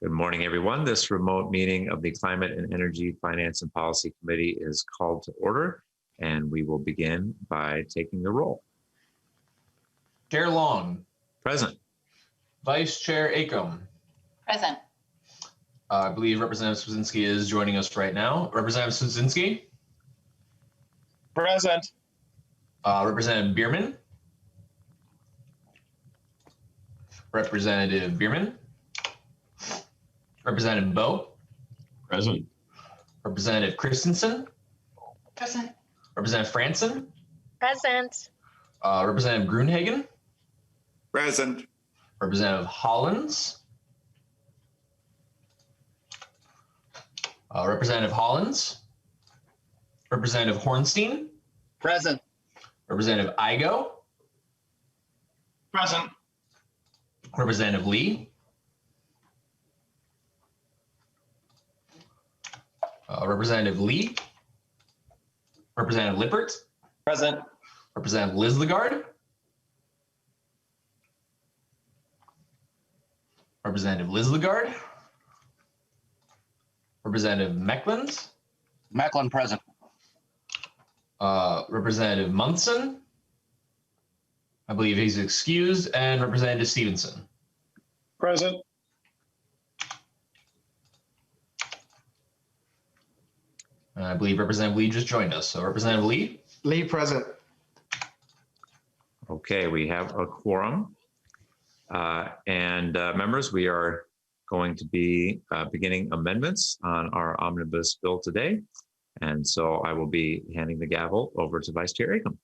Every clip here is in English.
Good morning, everyone. This remote meeting of the Climate and Energy Finance and Policy Committee is called to order, and we will begin by taking the roll. Chair Long. Present. Vice Chair Acom. Present. I believe Representative Swedzinski is joining us right now. Representative Swedzinski. Present. Representative Bierman. Representative Bierman. Representative Bowe. Present. Representative Christensen. Present. Representative Franson. Present. Representative Gruenhagen. Present. Representative Hollins. Representative Hollins. Representative Hornstein. Present. Representative Igo. Present. Representative Lee. Representative Lee. Representative Lippert. Present. Representative Liz Lagarde. Representative Liz Lagarde. Representative Meckland. Macklin present. Representative Munson. I believe he's excused, and Representative Stevenson. Present. And I believe Representative Lee just joined us. So Representative Lee. Lee present. Okay, we have a quorum. Members, we are going to be beginning amendments on our omnibus bill today. And so I will be handing the gavel over to Vice Chair Acom.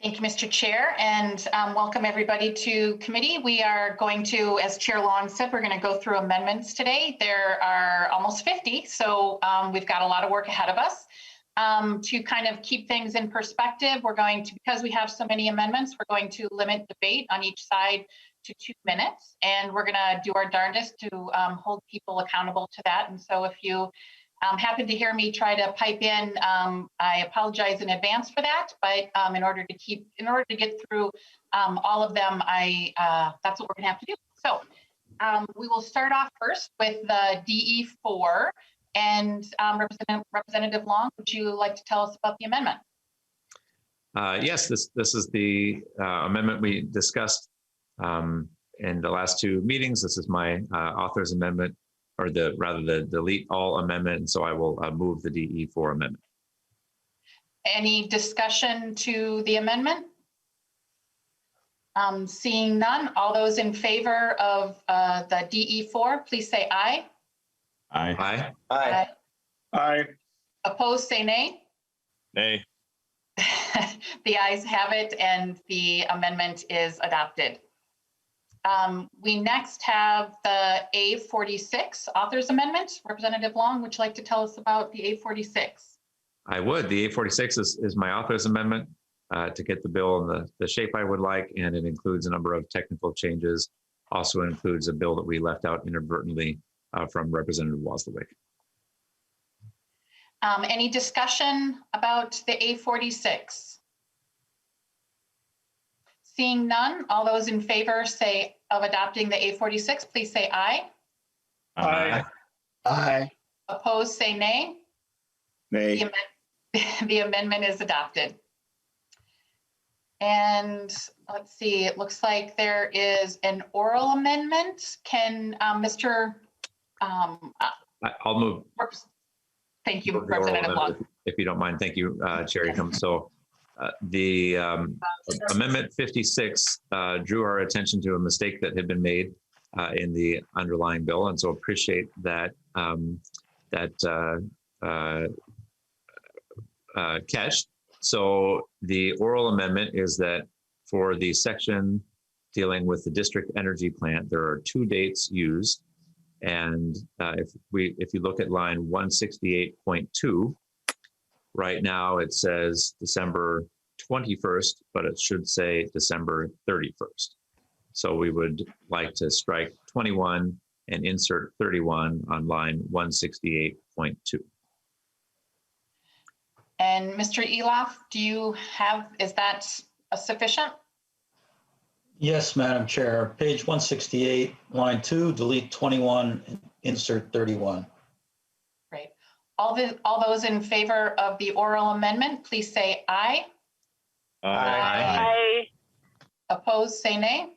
Thank you, Mr. Chair, and welcome everybody to committee. We are going to, as Chair Long said, we're going to go through amendments today. There are almost 50, so we've got a lot of work ahead of us. To kind of keep things in perspective, we're going to, because we have so many amendments, we're going to limit debate on each side to 2 minutes, and we're going to do our darndest to hold people accountable to that. And so if you happen to hear me try to pipe in, I apologize in advance for that, but in order to get through all of them, that's what we're gonna have to do. So we will start off first with the DE4, and Representative Long, would you like to tell us about the amendment? Yes, this is the amendment we discussed in the last 2 meetings. This is my author's amendment, or the delete all amendment, and so I will move the DE4 amendment. Any discussion to the amendment? Seeing none, all those in favor of the DE4, please say aye. Aye. Aye. Aye. Aye. Opposed, say nay. Nay. The ayes have it, and the amendment is adopted. We next have the A46 author's amendment. Representative Long, would you like to tell us about the A46? I would. The A46 is my author's amendment to get the bill in the shape I would like, and it includes a number of technical changes. Also includes a bill that we left out inadvertently from Representative Waslewick. Any discussion about the A46? Seeing none, all those in favor of adopting the A46, please say aye. Aye. Aye. Opposed, say nay. Nay. The amendment is adopted. And let's see, it looks like there is an oral amendment. Can Mr. I'll move. Thank you, Representative Long. If you don't mind, thank you, Chair Acom. So the Amendment 56 drew our attention to a mistake that had been made in the underlying bill, and so appreciate that catch. So the oral amendment is that for the section dealing with the district energy plant, there are 2 dates used, and if you look at line 168.2. Right now it says December 21st, but it should say December 31st. So we would like to strike 21 and insert 31 on line 168.2. And Mr. Eloff, is that sufficient? Yes, Madam Chair. Page 168, line 2, delete 21, insert 31. Great. All those in favor of the oral amendment, please say aye. Aye. Opposed, say nay.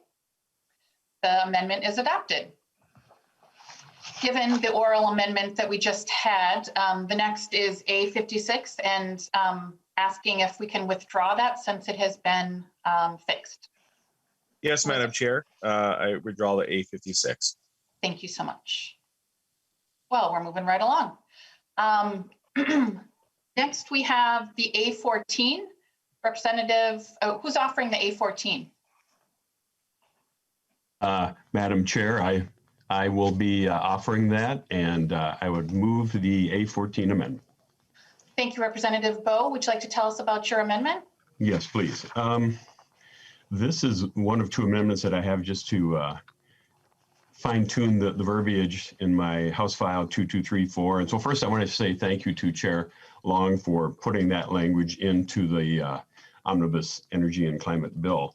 The amendment is adopted. Given the oral amendment that we just had, the next is A56 and asking if we can withdraw that since it has been fixed. Yes, Madam Chair. I withdraw the A56. Thank you so much. Well, we're moving right along. Next, we have the A14 representative. Oh, who's offering the A14? Madam Chair, I will be offering that, and I would move the A14 amendment. Thank you, Representative Bowe. Would you like to tell us about your amendment? Yes, please. This is one of two amendments that I have just to fine tune the verbiage in my House File 2234. And so first I want to say thank you to Chair Long for putting that language into the Omnibus Energy and Climate Bill.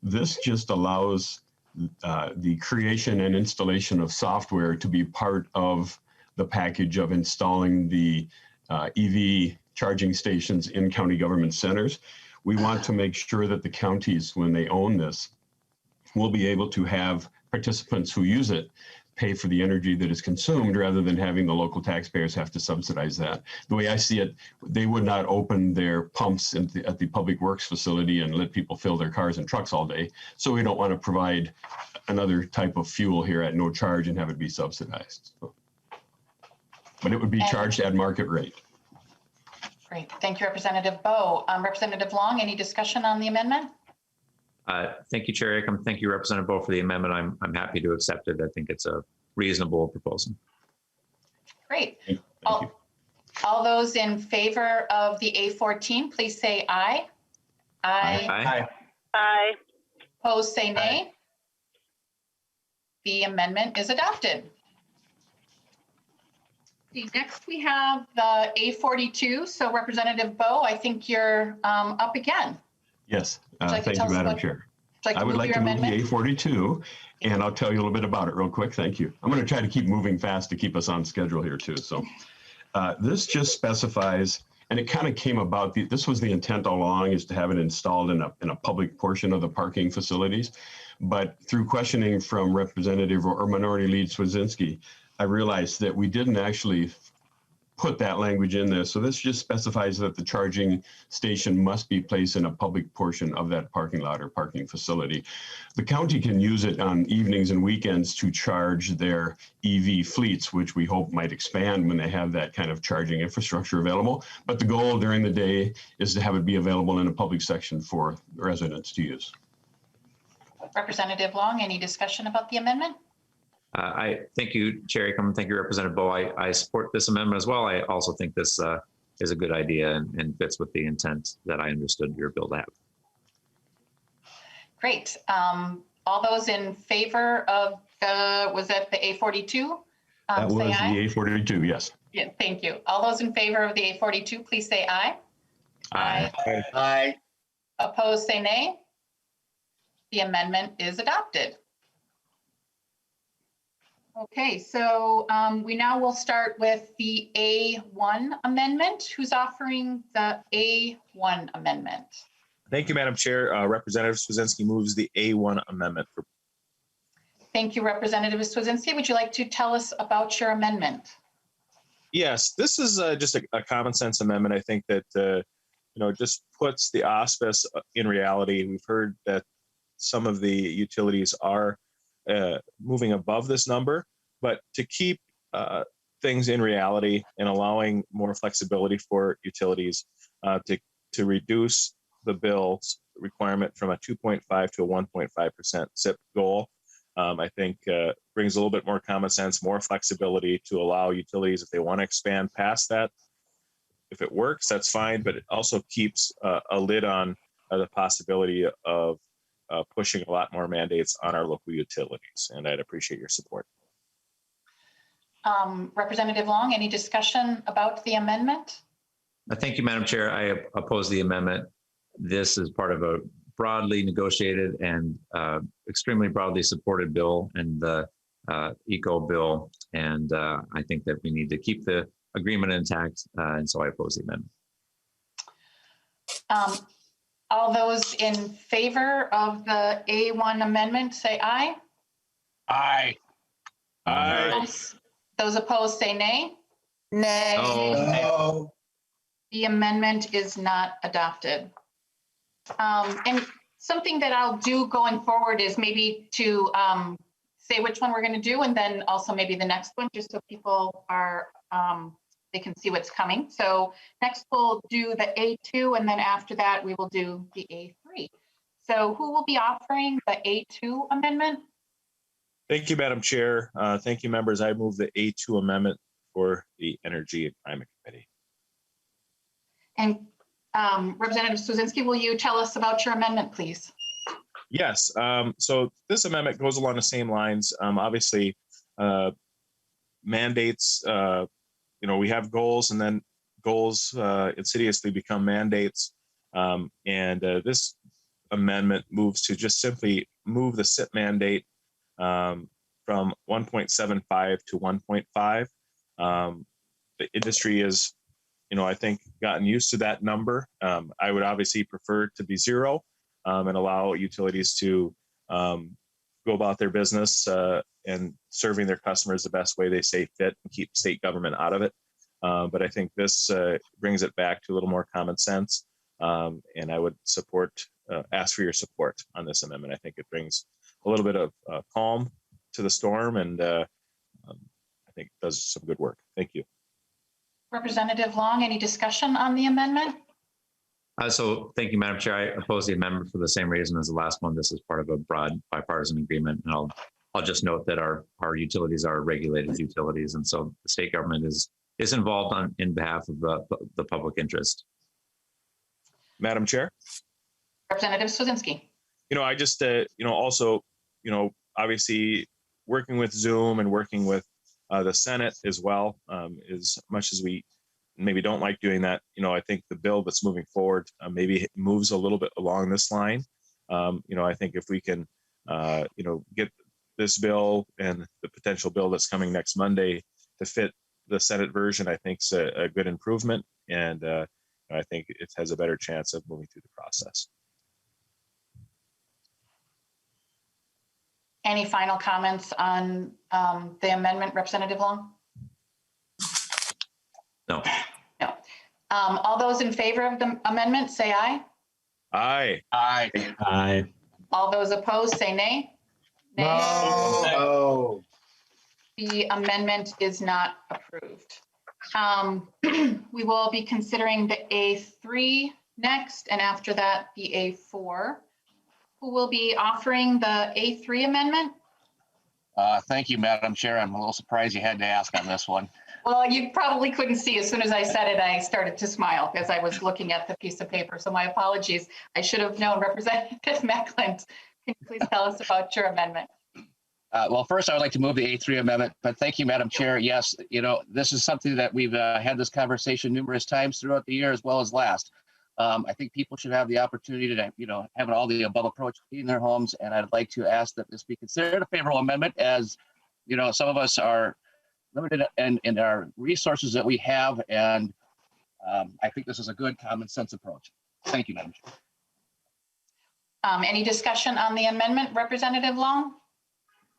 This just allows the creation and installation of software to be part of the package of installing the EV charging stations in county government centers. We want to make sure that the counties, when they own this, will be able to have participants who use it pay for the energy that is consumed rather than having the local taxpayers have to subsidize that. The way I see it, they would not open their pumps at the public works facility and let people fill their cars and trucks all day. So we don't want to provide another type of fuel here at no charge and have it be subsidized. But it would be charged at market rate. Great. Thank you, Representative Bowe. Representative Long, any discussion on the amendment? Thank you, Chair Acom. Thank you, Representative Bowe, for the amendment. I'm happy to accept it. I think it's a reasonable proposal. Great. Thank you. All those in favor of the A14, please say aye. Aye. Opposed, say nay. The amendment is adopted. Next, we have the A42. So Representative Bowe, I think you're up again. Yes, like to thank tell you, us Madam about- Chair. Would you like I would like your to move the amendment? A42, and I'll tell you a little bit about it real quick. Thank you. I'm going to try to keep moving fast to keep us on schedule here too. So this just specifies, and it kind of came about, this was the intent all along, is to have it installed in a public portion of the parking facilities. But through questioning from Representative or Minority Leader Swedzinski, I realized that we didn't actually put that language in there. So this just specifies that the charging station must be placed in a public portion of that parking lot or parking facility. The county can use it on evenings and weekends to charge their EV fleets, which we hope might expand when they have that kind of charging infrastructure available. But the goal during the day is to have it be available in a public section for residents to use. Representative Long, any discussion about the amendment? I thank you, Chair Acom. Thank you, Representative Bowe. I support this amendment as well. I also think this is a good idea and fits with the intent that I understood your bill to have. Great. All those in favor of was that the A42? That was say aye. the A42, yes. Yeah, thank you. All those in favor of the A42, please say aye. Aye. Opposed, say nay. The amendment is adopted. Okay, so we now will start with the A1 amendment. Who's offering the A1 amendment? Thank you, Madam Chair. Representative Swedzinski moves the A1 amendment. Thank you, Representative Swedzinski. Would you like to tell us about your amendment? Yes, this is just a common sense amendment. I think that just puts the auspice in reality. We've heard that some of the utilities are moving above this number, but to keep things in reality and allowing more flexibility for utilities to reduce the bill's requirement from a 2.5 to a 1.5% SIP goal, I think brings a little bit more common sense, more flexibility to allow utilities, if they want to expand past that. If it works, that's fine, but it also keeps a lid on the possibility of pushing a lot more mandates on our local utilities, and I'd appreciate your support. Representative Long, any discussion about the amendment? Thank you, Madam Chair. I oppose the amendment. This is part of a broadly negotiated and extremely broadly supported bill, and the eco bill. And I think that we need to keep the agreement intact. And so I oppose the amendment. All those in favor of the A1 amendment, say aye. Aye. Aye. Those opposed, say nay. Nay. No. The amendment is not adopted. And something that I'll do going forward is maybe to say which one we're going to do, and then also maybe the next one, just so people are, they can see what's coming. So next we'll do the A2, and then after that we will do the A3. So who will be offering the A2 amendment? Thank you, Madam Chair. Thank you, members. I move the A2 amendment for the Energy and Climate Committee. And Representative Służynski, will you tell us about your amendment, please? Yes. So this amendment goes along the same lines. Obviously, mandates, we have goals, and then goals insidiously become mandates. This amendment moves to just simply move the SIP mandate from 1.75 to 1.5. The industry is, I think, gotten used to that number. I would obviously prefer to be zero and allow utilities to go about their business and serving their customers the best way they see fit and keep state government out of it. But I think this brings it back to a little more common sense. And I would ask for your support on this amendment. I think it brings a little bit of calm to the storm, and I think it does some good work. Thank you. Representative Long, any discussion on the amendment? So thank you, Madam Chair. I oppose the amendment for the same reason as the last one. This is part of a broad bipartisan agreement. And I'll just note that our utilities are regulated utilities. And so the state government is involved in behalf of the public interest. Madam Chair? Representative Służynski. I just, also, obviously working with Zoom and working with the Senate as well, as much as we maybe don't like doing that, I think the bill that's moving forward maybe moves a little bit along this line. I think if we can, get this bill and the potential bill that's coming next Monday to fit the Senate version, I think is a good improvement. And I think it has a better chance of moving through the process. Any final comments on the amendment, Representative Long? No. No. All those in favor of the amendment, say aye. Aye. Aye. Aye. All those opposed, say nay. Nay. No. The amendment is not approved. We will be considering the A3 next, and after that, the A4. Who will be offering the A3 amendment? Thank you, Madam Chair. I'm a little surprised you had to ask on this one. Well, you probably couldn't see. As soon as I said it, I started to smile as I was looking at the piece of paper. So my apologies. I should have known. Representative Meckland, can you please tell us about your amendment? Well, first, I would like to move the A3 amendment, but thank you, Madam Chair. Yes, this is something that we've had this conversation numerous times throughout the year as well as last. I think people should have the opportunity to, have an all the above approach in their homes. And I'd like to ask that this be considered a favorable amendment, as, some of us are limited in our resources that we have. And I think this is a good common sense approach. Thank you, Madam Chair. Any discussion on the amendment, Representative Long?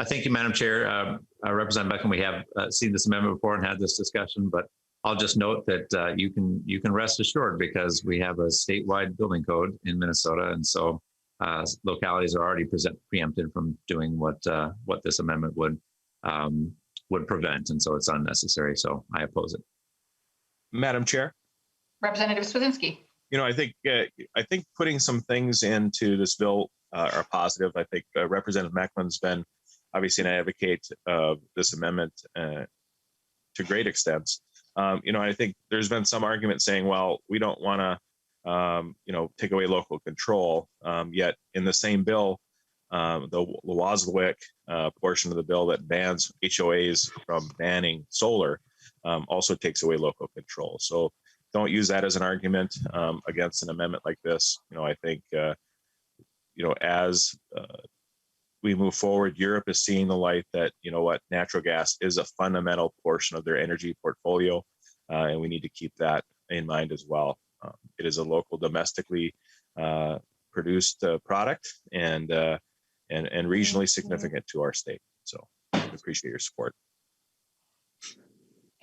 Thank you, Madam Chair. Representative Beckham, we have seen this amendment before and had this discussion, but I'll just note that you can rest assured, because we have a statewide building code in Minnesota, and so localities are already preempted from doing what this amendment would prevent, and so it's unnecessary. So I oppose it. Madam Chair? Representative Służynski. I think putting some things into this bill are positive. I think Representative Meckland's been obviously an advocate of this amendment to great extents. I think there's been some argument saying, well, we don't want to, take away local control. Yet in the same bill, the Lewaswick portion of the bill that bans HOAs from banning solar also takes away local control. So don't use that as an argument against an amendment like this. I think as we move forward, Europe is seeing the light that, natural gas is a fundamental portion of their energy portfolio, and we need to keep that in mind as well. It is a local, domestically produced product and regionally significant to our state. So we appreciate your support.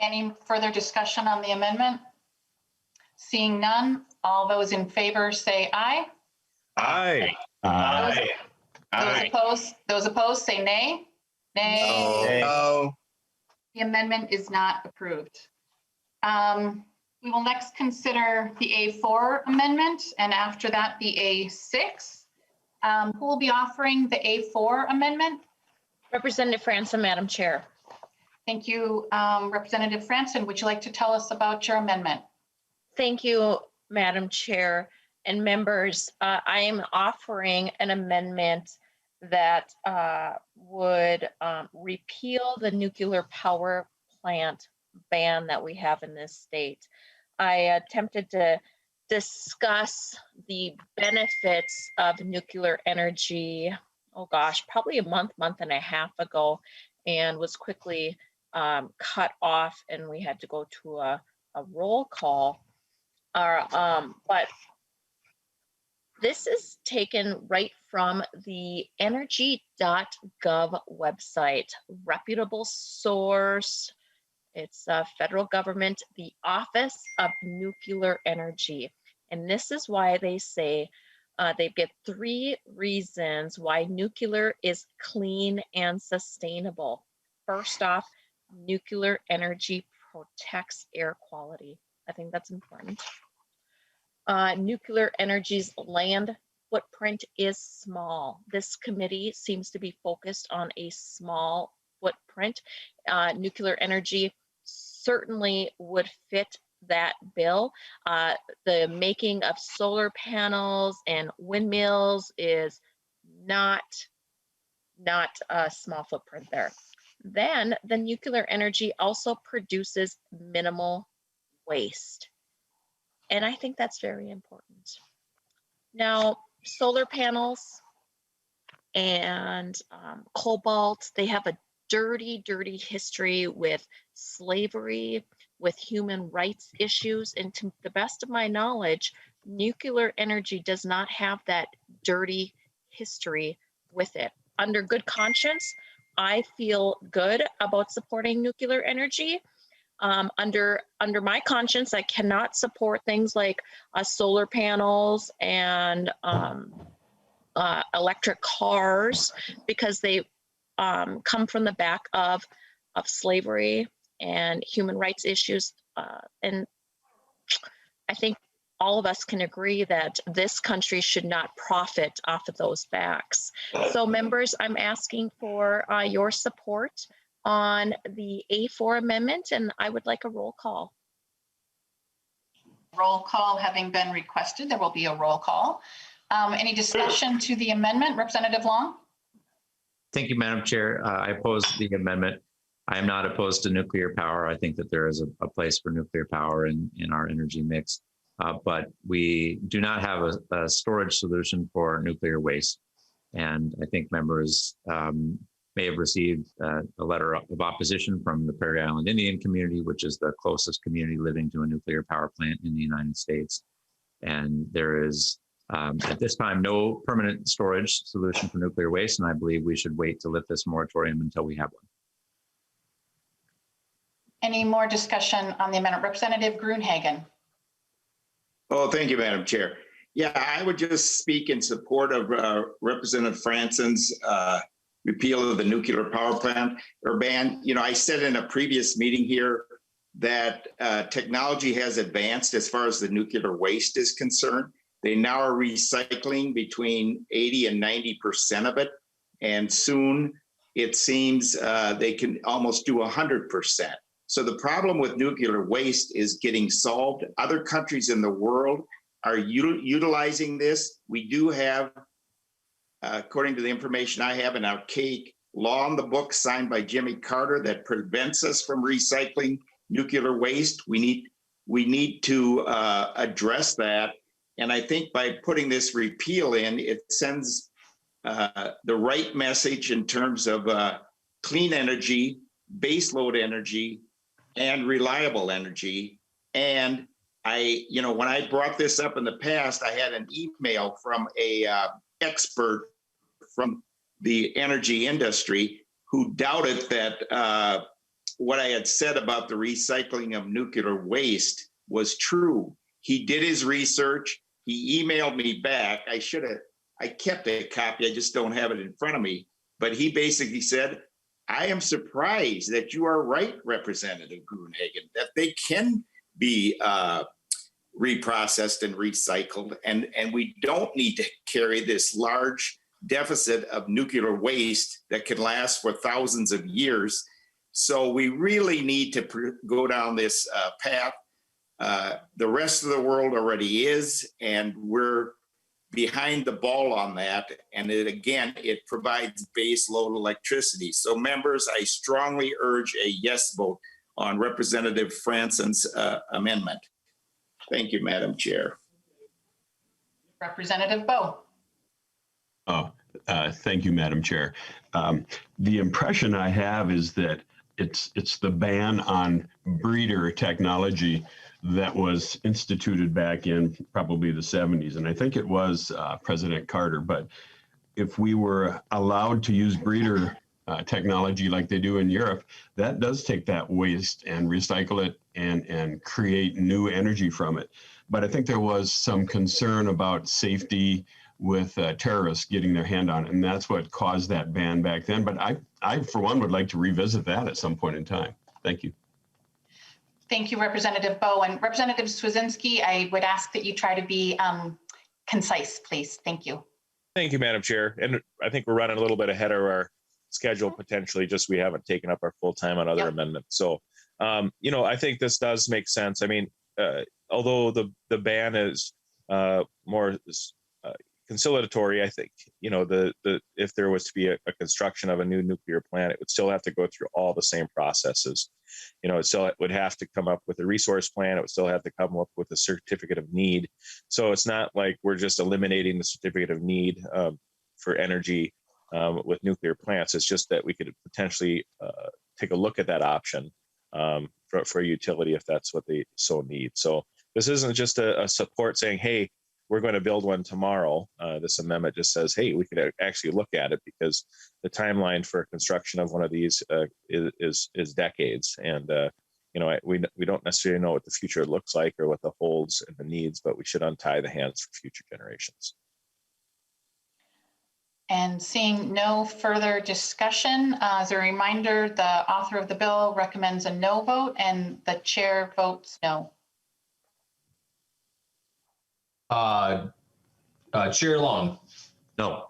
Any further discussion on the amendment? Seeing none, all those in favor say aye. Aye. Those opposed say nay. Nay. No. The amendment is not approved. We will next consider the A4 amendment, and after that, the A6. Who will be offering the A4 amendment? Representative Franson, Madam Chair. Thank you, Representative Franson. Would you like to tell us about your amendment? Thank you, Madam Chair and members. I am offering an amendment that would repeal the nuclear power plant ban that we have in this state. I attempted to discuss the benefits of nuclear energy, oh gosh, probably a month and a half ago, and was quickly cut off, and we had to go to a roll call. But this is taken right from the energy.gov website, reputable source. It's federal government, the Office of Nuclear Energy. And this is why they say they give 3 reasons why nuclear is clean and sustainable. First off, nuclear energy protects air quality. I think that's important. Nuclear energy's land footprint is small. This committee seems to be focused on a small footprint. Nuclear energy certainly would fit that bill. The making of solar panels and windmills is not a small footprint there. Then the nuclear energy also produces minimal waste. And I think that's very important. Now, solar panels and cobalt, they have a dirty history with slavery, with human rights issues. And to the best of my knowledge, nuclear energy does not have that dirty history with it. Under good conscience, I feel good about supporting nuclear energy. Under my conscience, I cannot support things like solar panels and electric cars because they come from the back of slavery and human rights issues. And I think all of us can agree that this country should not profit off of those backs. So members, I'm asking for your support on the A4 amendment, and I would like a roll call. Roll call having been requested, there will be a roll call. Any discussion to the amendment? Representative Long? Thank you, Madam Chair. I oppose the amendment. I am not opposed to nuclear power. I think that there is a place for nuclear power in our energy mix, but we do not have a storage solution for nuclear waste. And I think members may have received a letter of opposition from the Prairie Island Indian community, which is the closest community living to a nuclear power plant in the United States. And there is, at this time, no permanent storage solution for nuclear waste, and I believe we should wait to lift this moratorium until we have one. Any more discussion on the amendment? Representative Gruenhagen. Oh, thank you, Madam Chair. Yeah, I would just speak in support of Representative Franson's repeal of the nuclear power plant or ban. You know, I said in a previous meeting here that technology has advanced as far as the nuclear waste is concerned. They now are recycling between 80 and 90% of it. And soon it seems they can almost do 100%. So the problem with nuclear waste is getting solved. Other countries in the world are utilizing this. We do have, according to the information I have, an archaic law on the books signed by Jimmy Carter that prevents us from recycling nuclear waste. We need to address that And I think by putting this repeal in, it sends the right message in terms of clean energy, baseload energy, and reliable energy. And when I brought this up in the past, I had an email from a expert from the energy industry who doubted that what I had said about the recycling of nuclear waste was true. He did his research. He emailed me back. I kept a copy. I just don't have it in front of me. But he basically said, I am surprised that you are right, Representative Gruenhagen, that they can be reprocessed and recycled. And we don't need to carry this large deficit of nuclear waste that can last for thousands of years. So we really need to go down this path. The rest of the world already is, and we're behind the ball on that. And it provides base load electricity. So members, I strongly urge a yes vote on Representative Franson's amendment. Thank you, Madam Chair. Representative Bowe. Thank you, Madam Chair. The impression I have is that it's the ban on breeder technology that was instituted back in probably the 70s. And I think it was President Carter. But if we were allowed to use breeder technology like they do in Europe, that does take that waste and recycle it and create new energy from it. But I think there was some concern about safety with terrorists getting their hand on it. And that's what caused that ban back then. But I, for one, would like to revisit that at some point in time. Thank you. Thank you, Representative Bowe. And Representative Swedzinski, I would ask that you try to be concise, please. Thank you. Thank you, Madam Chair. And I think we're running a little bit ahead of our schedule potentially, just we haven't taken up our full time on other amendments. So, I think this does make sense. I mean, although the ban is more conciliatory, I think, if there was to be a construction of a new nuclear plant, it would still have to go through all the same processes. It still would have to come up with a resource plan. It would still have to come up with a certificate of need. So it's not like we're just eliminating the certificate of need for energy with nuclear plants. It's just that we could potentially take a look at that option for a utility if that's what they so need. So this isn't just a support saying, hey, we're going to build one tomorrow. This amendment just says, hey, we could actually look at it, because the timeline for construction of one of these is decades. And, we don't necessarily know what the future looks like or what the holds and the needs, but we should untie the hands for future generations. And seeing no further discussion, as a reminder, the author of the bill recommends a no vote and the chair votes no. Chair Long. No.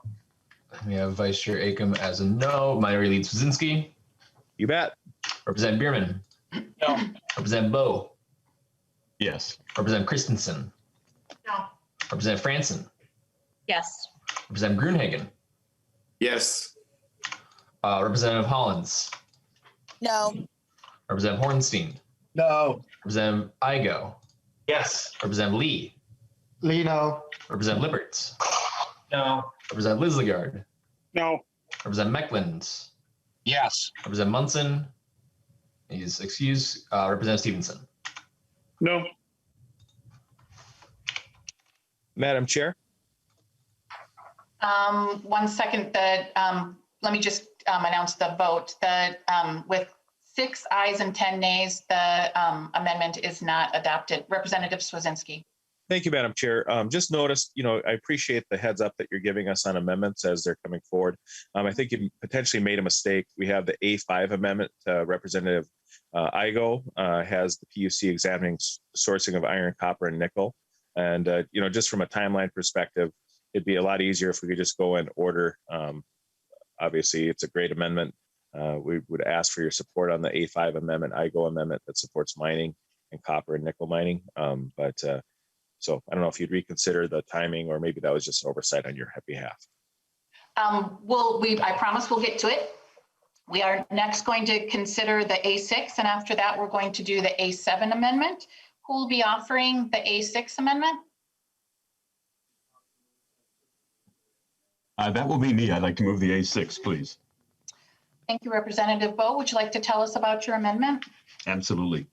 We have Vice Chair Acom as a no. Minority Leader Swedzinski. You bet. Representative Bierman. No. Representative Bowe. Yes. Representative Christensen. No. Representative Franson. Yes. Representative Gruenhagen. Yes. Representative Hollins. No. Representative Hornstein. No. Representative Igo. Yes. Representative Lee. Lee, no. Representative Liberts. No. Representative Lislegard. No. Representative Meckland. Yes. Representative Munson. He's excused. Representative Stevenson. No. Madam Chair. 1 second, let me just announce the vote. With 6 ayes and 10 nays, the amendment is not adopted. Representative Swedzinski. Thank you, Madam Chair. Just noticed, I appreciate the heads up that you're giving us on amendments as they're coming forward. I think you potentially made a mistake. We have the A5 amendment. Representative Igo has the PUC examining sourcing of iron, copper, and nickel. And, just from a timeline perspective, it'd be a lot easier if we could just go in order. Obviously, it's a great amendment. We would ask for your support on the A5 amendment, IGO amendment that supports mining and copper and nickel mining. So I don't know if you'd reconsider the timing, or maybe that was just an oversight on your behalf. I promise we'll get to it. We are next going to consider the A6, and after that, we're going to do the A7 amendment. Who will be offering the A6 amendment? That will be me. I'd like to move the A6, please. Thank you, Representative Bo. Would you like to tell us about your amendment? Absolutely.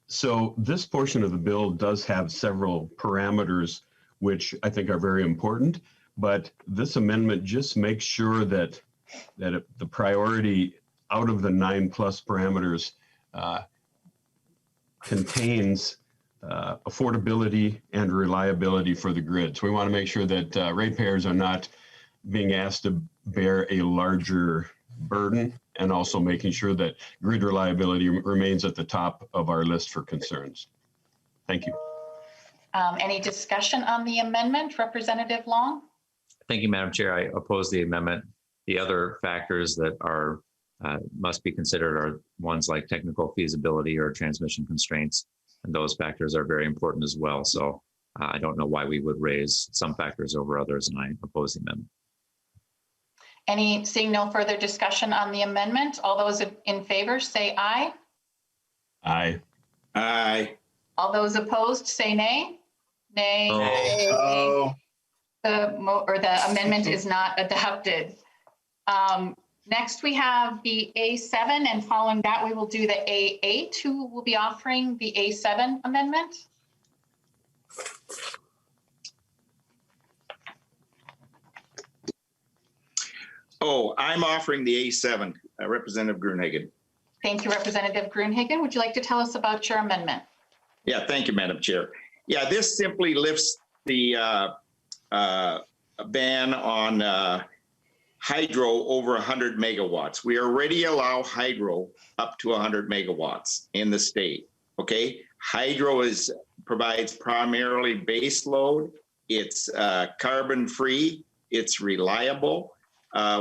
So this portion of the bill does have several parameters which I think are very important, but this amendment just makes sure that the priority out of the 9+ parameters contains affordability and reliability for the grid. So we want to make sure that ratepayers are not being asked to bear a larger burden, and also making sure that grid reliability remains at the top of our list for concerns. Thank you. Any discussion on the amendment, Representative Long? Thank you, Madam Chair. I oppose the amendment. The other factors that are must be considered are ones like technical feasibility or transmission constraints, and those factors are very important as well. So I don't know why we would raise some factors over others, and I oppose the amendment. Seeing no further discussion on the amendment, all those in favor say aye. Aye. Aye. All those opposed say nay. Nay. Oh. The amendment is not adopted. Next, we have the A7, and following that, we will do the A8. Who will be offering the A7 amendment? Oh, I'm offering the A7, Representative Gruenhagen. Thank you, Representative Gruenhagen. Would you like to tell us about your amendment? Yeah, thank you, Madam Chair. Yeah, this simply lifts the ban on hydro over 100 megawatts. We already allow hydro up to 100 megawatts in the state, okay? Hydro provides primarily base load. It's carbon-free. It's reliable.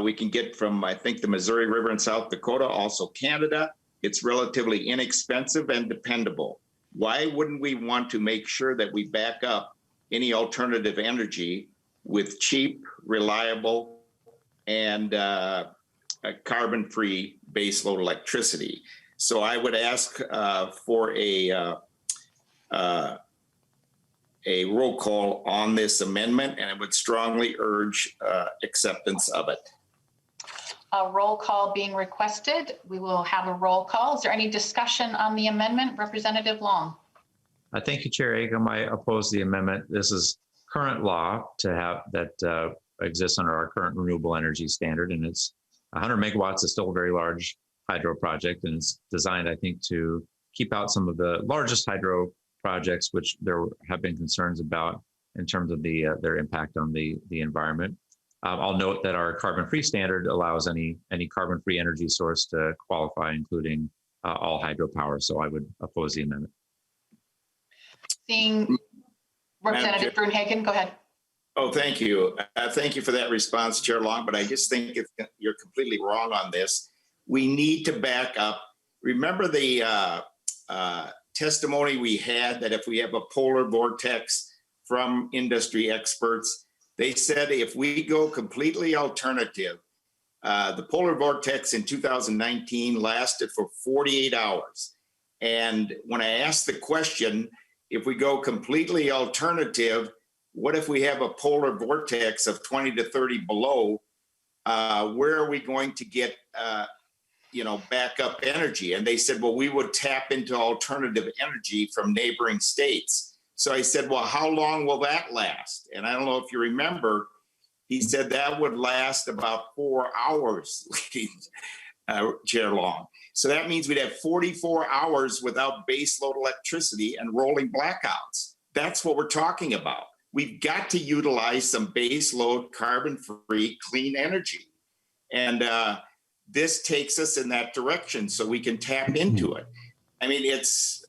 We can get from, I think, the Missouri River in South Dakota, also Canada. It's relatively inexpensive and dependable. Why wouldn't we want to make sure that we back up any alternative energy with cheap, reliable, and carbon-free baseload electricity? So I would ask for a roll call on this amendment, and I would strongly urge acceptance of it. A roll call being requested. We will have a roll call. Is there any discussion on the amendment? Representative Long. Thank you, Chair Agam. I oppose the amendment. This is current law to have that exists under our current renewable energy standard, and it's 100 megawatts is still a very large hydro project, and it's designed, I think, to keep out some of the largest hydro projects, which there have been concerns about in terms of their impact on the environment. I'll note that our carbon-free standard allows any carbon-free energy source to qualify, including all hydropower. So I would oppose the amendment. Seeing Representative Gruenhagen, go ahead. Oh, thank you. Thank you for that response, Chair Long, but I just think you're completely wrong on this. We need to back up. Remember the testimony we had that if we have a polar vortex from industry experts, they said if we go completely alternative, the polar vortex in 2019 lasted for 48 hours. And when I asked the question, if we go completely alternative, what if we have a polar vortex of 20 to 30 below? Where are we going to get backup energy? And they said, well, we would tap into alternative energy from neighboring states. So I said, well, how long will that last? And I don't know if you remember, he said that would last about 4 hours, Chair Long. So that means we'd have 44 hours without baseload electricity and rolling blackouts. That's what we're talking about. We've got to utilize some baseload, carbon-free, clean energy. And this takes us in that direction so we can tap into it. I mean, it's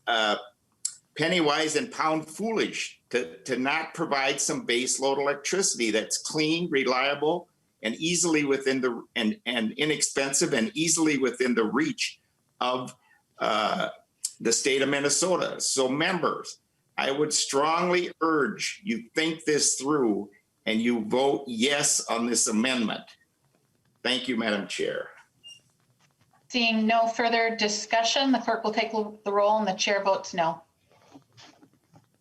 penny wise and pound foolish to not provide some baseload electricity that's clean, reliable, and easily within the and inexpensive and easily within the reach of the state of Minnesota. So members, I would strongly urge you think this through and you vote yes on this amendment. Thank you, Madam Chair. Seeing no further discussion, the clerk will take the roll and the chair votes no.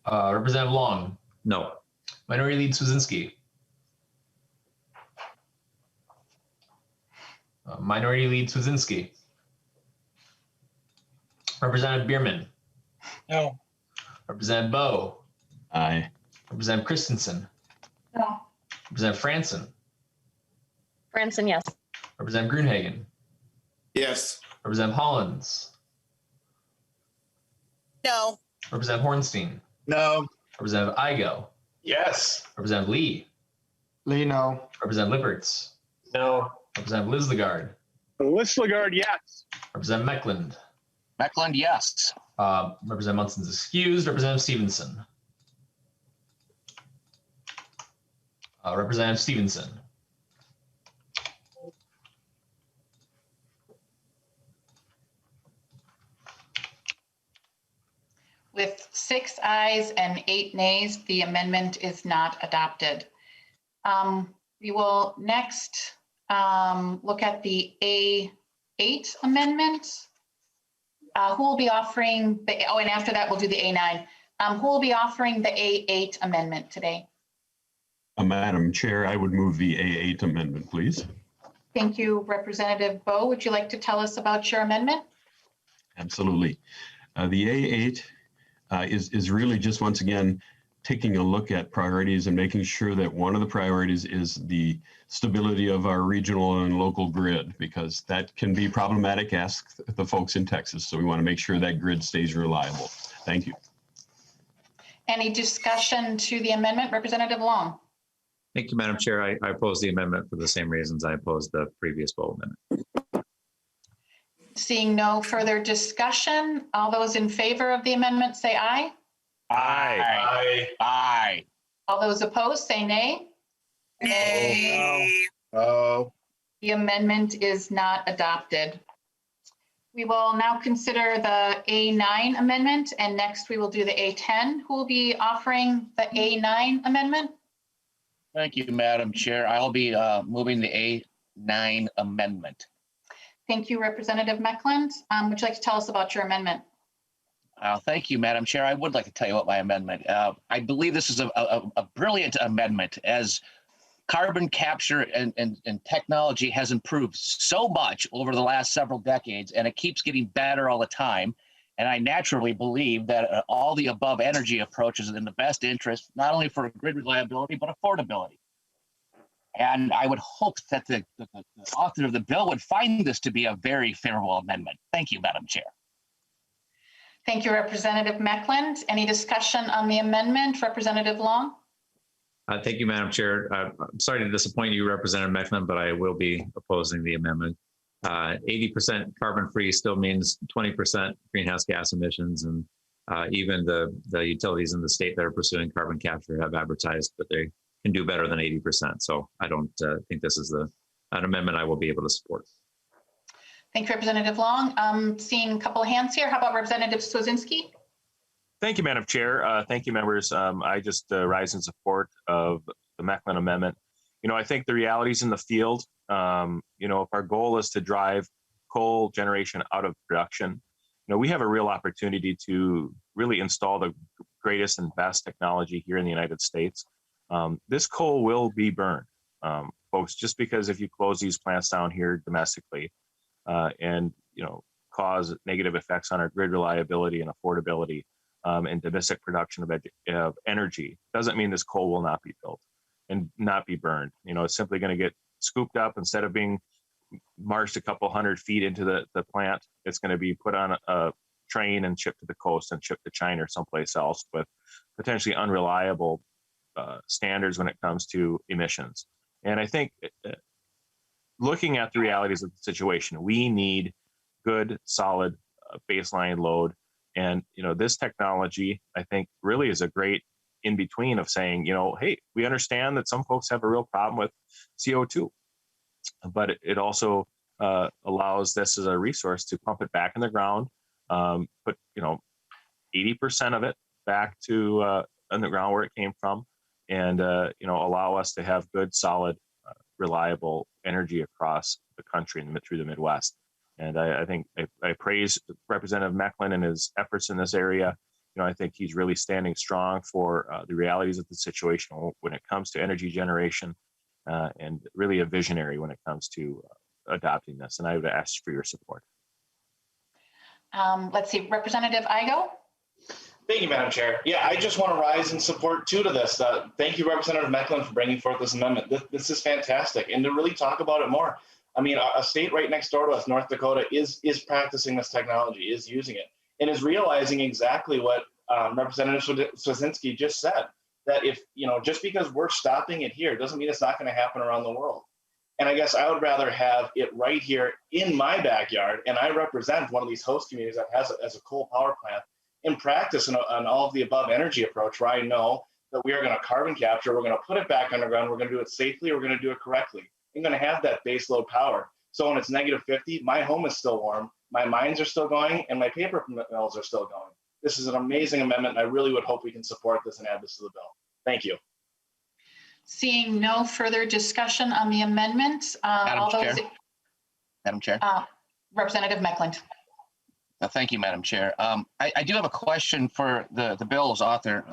Representative Long. No. Minority Leader Swedzinski. Minority Lead Swazinski. Representative Bierman. No. Representative Bowe. Aye. Representative Christensen. No. Representative Franson. Franson, yes. Representative Grunhagen. Yes. Representative Hollins. No. Representative Hornstein. No. Representative Igo. Yes. Representative Lee. Lee, no. Representative Lippertz. No. Representative Lislegard. Lislegard, yes. Representative Meckland. Meckland, yes. Representative Munson's excused. Representative Stevenson. Representative Stevenson. With 6 ayes and 8 nays, the amendment is not adopted. We will next look at the A8 amendment. Who will be offering the, and after that, we'll do the A9. Who will be offering the A8 amendment today? Madam Chair, I would move the A8 amendment, please. Thank you, Representative Bowe. Would you like to tell us about your amendment? Absolutely. The A8 is really just, once again, taking a look at priorities and making sure that one of the priorities is the stability of our regional and local grid, because that can be problematic. Ask the folks in Texas. So we want to make sure that grid stays reliable. Thank you. Any discussion to the amendment? Representative Long. Thank you, Madam Chair. I oppose the amendment for the same reasons I opposed the previous Bowe amendment. Seeing no further discussion, all those in favor of the amendment say aye. Aye. Aye. All those opposed say nay. Nay. Oh. The amendment is not adopted. We will now consider the A9 amendment, and next we will do the A10. Who will be offering the A9 amendment? Thank you, Madam Chair. I'll be moving the A9 amendment. Thank you, Representative Meckland. Would you like to tell us about your amendment? Thank you, Madam Chair. I would like to tell you about my amendment. I believe this is a brilliant amendment, as carbon capture and technology has improved so much over the last several decades, and it keeps getting better all the time. And I naturally believe that all the above energy approaches are in the best interest, not only for grid reliability, but affordability. And I would hope that the author of the bill would find this to be a very favorable amendment. Thank you, Madam Chair. Thank you, Representative Meckland. Any discussion on the amendment? Representative Long? Thank you, Madam Chair. I'm sorry to disappoint you, Representative Meckland, but I will be opposing the amendment. 80% carbon-free still means 20% greenhouse gas emissions, and even the utilities in the state that are pursuing carbon capture have advertised that they can do better than 80%. So I don't think this is an amendment I will be able to support. Thank you, Representative Long. Seeing a couple of hands here. How about Representative Swazinski? Thank you, Madam Chair. Thank you, members. I just rise in support of the Meckland amendment. I think the realities in the field, if our goal is to drive coal generation out of production, we have a real opportunity to really install the greatest and best technology here in the United States. This coal will be burned, folks, just because if you close these plants down here domestically and, cause negative effects on our grid reliability and affordability and domestic production of energy, doesn't mean this coal will not be built and not be burned. It's simply going to get scooped up. Instead of being marched a couple hundred feet into the plant, it's going to be put on a train and shipped to the coast and shipped to China or someplace else with potentially unreliable standards when it comes to emissions. And I think looking at the realities of the situation, we need good, solid baseline load. And, this technology, I think, really is a great in between of saying, hey, we understand that some folks have a real problem with CO2, but it also allows this as a resource to pump it back in the ground, put 80% of it back to in the ground where it came from, and allow us to have good, solid, reliable energy across the country and through the Midwest. And I think I praise Representative Meckland and his efforts in this area. I think he's really standing strong for the realities of the situation when it comes to energy generation, and really a visionary when it comes to adopting this, and I would ask for your support. Let's see, Representative Igo. Thank you, Madam Chair. Yeah, I just want to rise in support too to this. Thank you, Representative Mecklen, for bringing forth this amendment. This is fantastic, and to really talk about it more. I mean, a state right next door to us, North Dakota, is practicing this technology, is using it, and is realizing exactly what Representative Swazinski just said. That if, just because we're stopping it here doesn't mean it's not going to happen around the world. And I guess I would rather have it right here in my backyard, and I represent one of these host communities that has it as a coal power plant, in practice on all of the above energy approach, where I know that we are going to carbon capture, we're going to put it back underground, we're going to do it safely, we're going to do it correctly. I'm going to have that base load power. So when it's -50, my home is still warm, my mines are still going, and my paper mills are still going. This is an amazing amendment, and I really would hope we can support this and add this to the bill. Thank you. Seeing no further discussion on the amendment, Madam Chair. Representative Mecklen. Thank you, Madam Chair. I do have a question for the bill's author.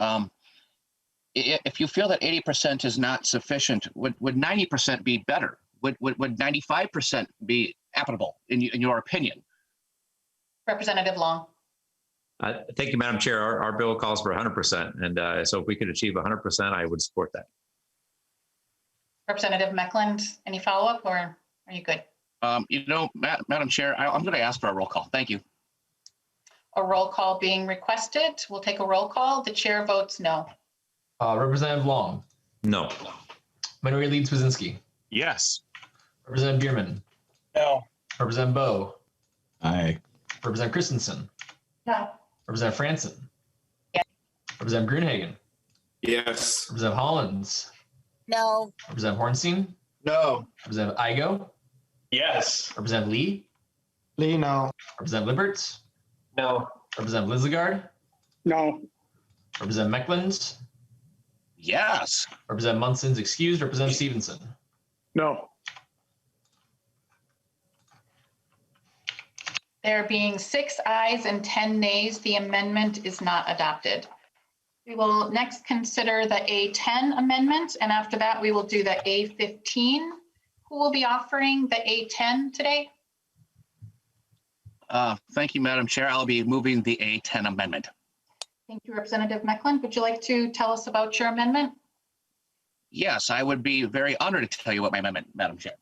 If you feel that 80% is not sufficient, would 90% be better? Would 95% be applicable in your opinion? Representative Long. Thank you, Madam Chair. Our bill calls for 100%. And so if we could achieve 100%, I would support that. Representative Mecklen, any follow-up, or are you good? Madam Chair, I'm going to ask for a roll call. Thank you. A roll call being requested. We'll take a roll call. The chair votes no. Representative Long. No. Minority Leader Swazinski. Yes. Representative Bierman. No. Representative Bowe. Aye. Representative Christensen. No. Representative Franson. Yes. Representative Grunhagen. Yes. Representative Hollins. No. Representative Hornstein. No. Representative Igo. Yes. Representative Lee. Lee, no. Representative Liberts. No. Representative Lislegard. No. Representative Mecklen. Yes. Representative Munson's excused. Representative Stevenson. No. There being 6 ayes and 10 nays, the amendment is not adopted. We will next consider the A10 amendment, and after that, we will do the A15. Who will be offering the A10 today? Thank you, Madam Chair. I'll be moving the A10 amendment. Thank you, Representative Mecklen. Would you like to tell us about your amendment? Yes, I would be very honored to tell you what my amendment, Madam Chair.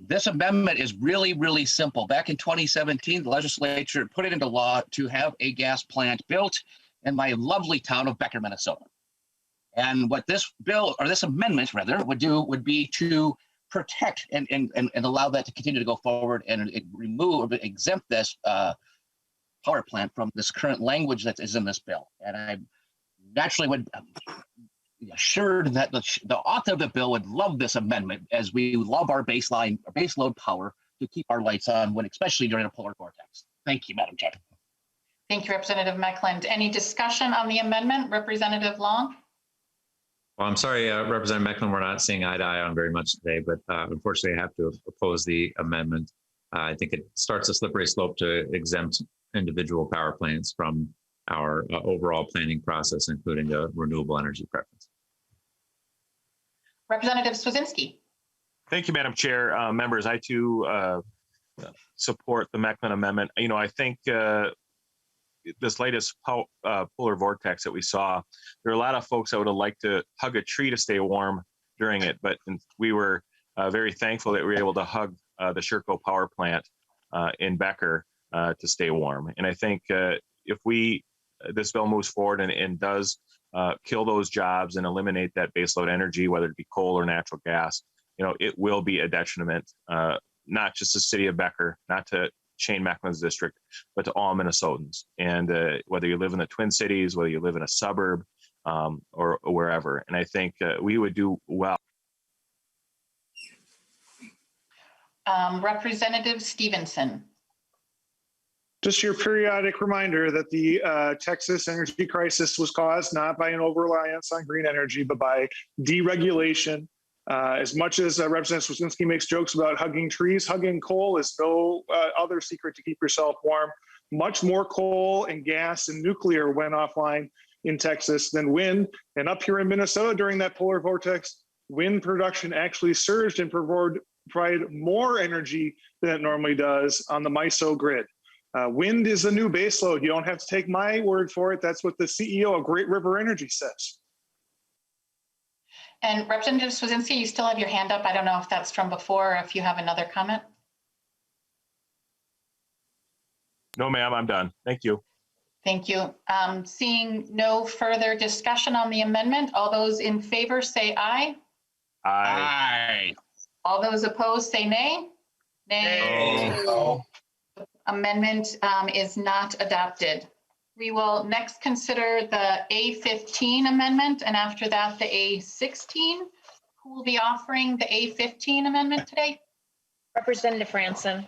This amendment is really, really simple. Back in 2017, the legislature put it into law to have a gas plant built in my lovely town of Becker, Minnesota. And what this bill, or this amendment rather, would be to protect and allow that to continue to go forward and exempt this power plant from this current language that is in this bill. And I naturally would be assured that the author of the bill would love this amendment, as we love our base load power to keep our lights on, especially during a polar vortex. Thank you, Madam Chair. Thank you, Representative Mecklen. Any discussion on the amendment? Representative Long? Well, I'm sorry, Representative Mecklen, we're not seeing eye to eye on very much today, but unfortunately I have to oppose the amendment. I think it starts a slippery slope to exempt individual power plants from our overall planning process, including the renewable energy preference. Representative Swazinski. Thank you, Madam Chair. Members, I too support the Mecklen amendment. I think this latest polar vortex that we saw, there are a lot of folks that would have liked to hug a tree to stay warm during it, but we were very thankful that we were able to hug the Sherco power plant in Becker to stay warm. And I think if this bill moves forward and does kill those jobs and eliminate that baseload energy, whether it be coal or natural gas, it will be a detriment, not just to the city of Becker, not to Shane Mecklen's district, but to all Minnesotans. And whether you live in the Twin Cities, whether you live in a suburb or wherever. And I think we would do well. Representative Stevenson. Just your periodic reminder that the Texas energy crisis was caused not by an over-reliance on green energy, but by deregulation. As much as Representative Swazinski makes jokes about hugging trees, hugging coal is no other secret to keep yourself warm. Much more coal and gas and nuclear went offline in Texas than wind. And up here in Minnesota during that polar vortex, wind production actually surged and provide more energy than it normally does on the MISO grid. Wind is the new baseload. You don't have to take my word for it. That's what the CEO of Great River Energy says. And Representative Swazinski, you still have your hand up. I don't know if that's from before or if you have another comment. No, ma'am, I'm done. Thank you. Thank you. Seeing no further discussion on the amendment, all those in favor say aye. Aye. All those opposed say nay. Nay. No. Amendment is not adopted. We will next consider the A15 amendment, and after that, the A16. Who will be offering the A15 amendment today? Representative Franson.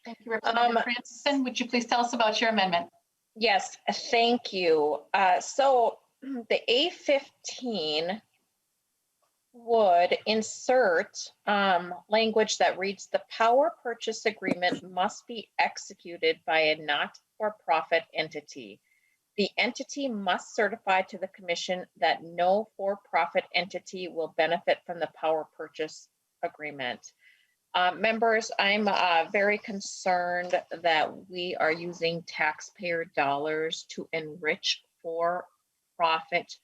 Thank you, Representative Franson. Would you please tell us about your amendment? Yes, thank you. So the A15 would insert language that reads, the power purchase agreement must be executed by a not-for-profit entity. The entity must certify to the commission that no for-profit entity will benefit from the power purchase agreement. Members, I'm very concerned that we are using taxpayer dollars to enrich for-profit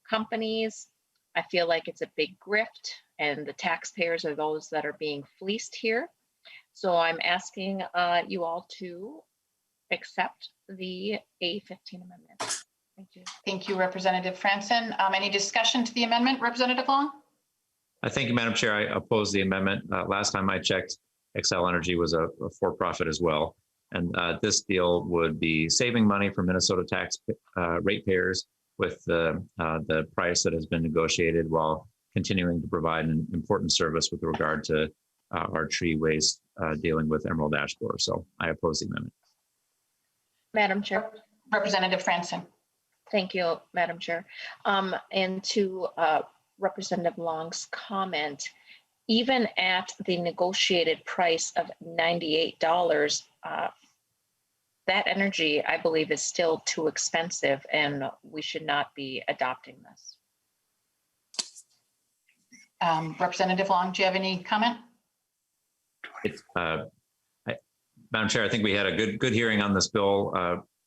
companies. I feel like it's a big grift, and the taxpayers are those that are being fleeced here. So I'm asking you all to accept the A15 amendment. Thank you. Thank you, Representative Franson. Any discussion to the amendment, Representative Long? Thank you, Madam Chair. I oppose the amendment. Last time I checked, Xcel Energy was a for-profit as well. And this deal would be saving money for Minnesota tax ratepayers with the price that has been negotiated, while continuing to provide an important service with regard to our tree waste dealing with emerald ash borer. So I oppose the amendment. Madam Chair. Representative Franson. Thank you, Madam Chair. And to Representative Long's comment, even at the negotiated price of $98, that energy, I believe, is still too expensive, and we should not be adopting this. Representative Long, do you have any comment? Madam Chair, I think we had a good hearing on this bill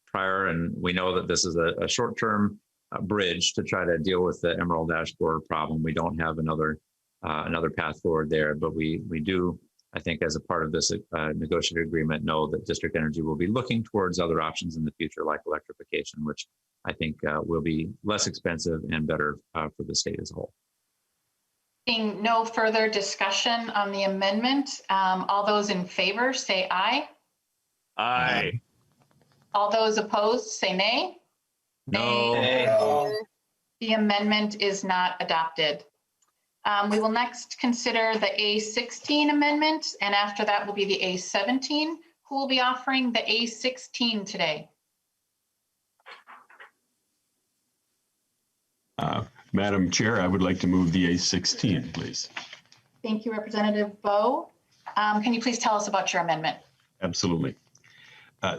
prior, and we know that this is a short-term bridge to try to deal with the emerald ash borer problem. We don't have another path forward there, but we do, I think, as a part of this negotiated agreement, know that District Energy will be looking towards other options in the future, like electrification, which I think will be less expensive and better for the state as a whole. Seeing no further discussion on the amendment, all those in favor say aye. Aye. All those opposed say nay. No. No. The amendment is not adopted. We will next consider the A16 amendment, and after that will be the A17. Who will be offering the A16 today? Madam Chair, I would like to move the A16, please. Thank you, Representative Bowe. Can you please tell us about your amendment? Absolutely.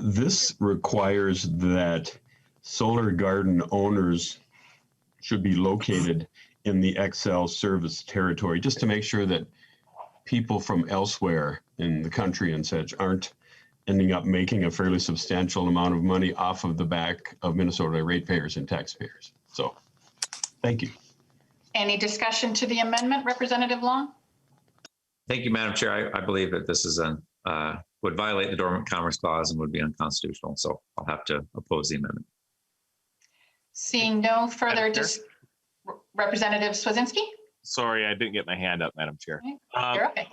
This requires that solar garden owners should be located in the Xcel service territory, just to make sure that people from elsewhere in the country and such aren't ending up making a fairly substantial amount of money off of the back of Minnesota ratepayers and taxpayers. So, thank you. Any discussion to the amendment, Representative Long? Thank you, Madam Chair. I believe that this is would violate the Dormant Commerce Clause and would be unconstitutional. So I'll have to oppose the amendment. Seeing no further Representative Swazinski? Sorry, I didn't get my hand up, Madam Chair. You're okay.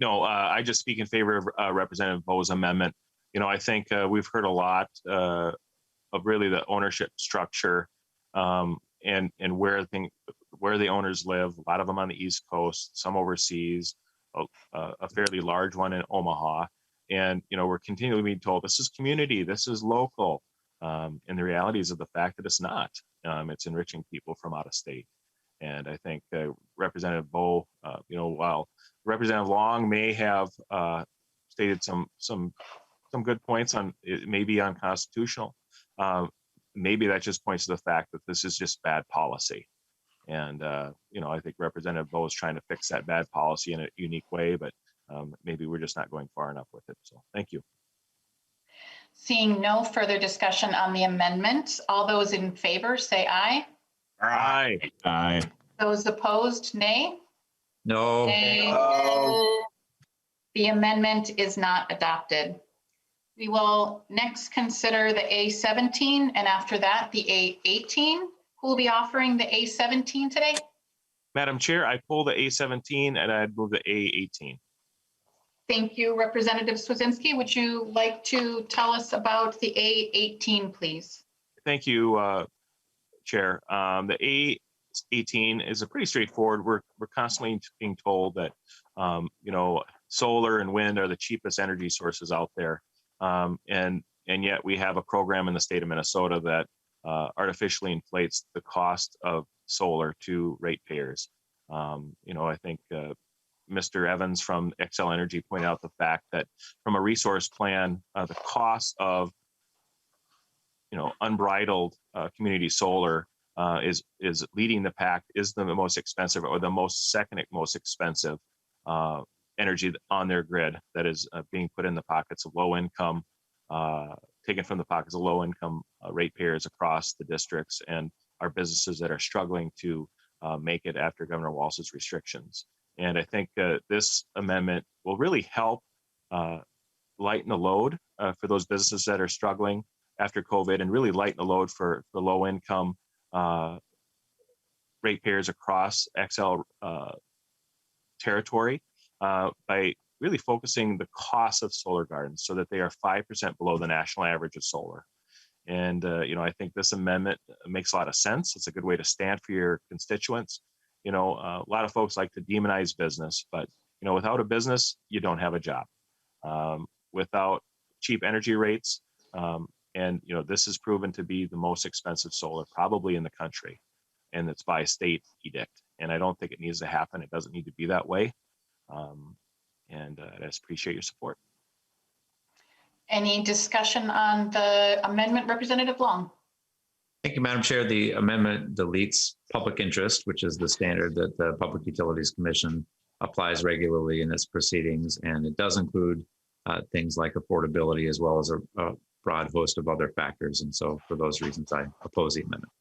No, I just speak in favor of Representative Bowe's amendment. You know, I think we've heard a lot of really the ownership structure and where the owners live. A lot of them on the East Coast, some overseas, a fairly large one in Omaha. And, you know, we're continually being told this is community, this is local. And the realities of the fact that it's not. It's enriching people from out of state. And I think Representative Bowe, you know, while Representative Long may have stated some good points on it may be unconstitutional, maybe that just points to the fact that this is just bad policy. And I think Representative Bo is trying to fix that bad policy in a unique way, but maybe we're just not going far enough with it. So thank you. Seeing no further discussion on the amendment, all those in favor say aye. Aye. Aye. Those opposed, nay. No. The amendment is not adopted. We will next consider the A17 and after that the A18. Who will be offering the A17 today? Madam Chair, I pull the A17 and I'd move the A18. Thank you, Representative Swedzinski. Would you like to tell us about the A18, please? Thank you, Chair. The A18 is a pretty straightforward. We're constantly being told that solar and wind are the cheapest energy sources out there, and yet we have a program in the state of Minnesota that artificially inflates the cost of solar to ratepayers. I think Mr. Evans from Xcel Energy pointed out the fact that from a resource plan, the cost of unbridled community solar is leading the pack, is the most expensive or the second most expensive energy on their grid that is being put in the pockets of low income, taken from the pockets of low income ratepayers across the districts and our businesses that are struggling to make it after Governor Walz's restrictions. And I think this amendment will really help lighten the load for those businesses that are struggling after COVID, and really lighten the load for the low income ratepayers across Xcel territory by really focusing the cost of solar gardens so that they are 5% below the national average of solar. And I think this amendment makes a lot of sense. It's a good way to stand for your constituents. A lot of folks like to demonize business, but without a business, you don't have a job. Without cheap energy rates, and this is proven to be the most expensive solar probably in the country, and it's by state edict. And I don't think it needs to happen. It doesn't need to be that way. And I just appreciate your support. Any discussion on the amendment, Representative Long? Thank you, Madam Chair. The amendment deletes public interest, which is the standard that the Public Utilities Commission applies regularly in its proceedings. And it does include things like affordability as well as a broad host of other factors. And so for those reasons, I oppose the amendment.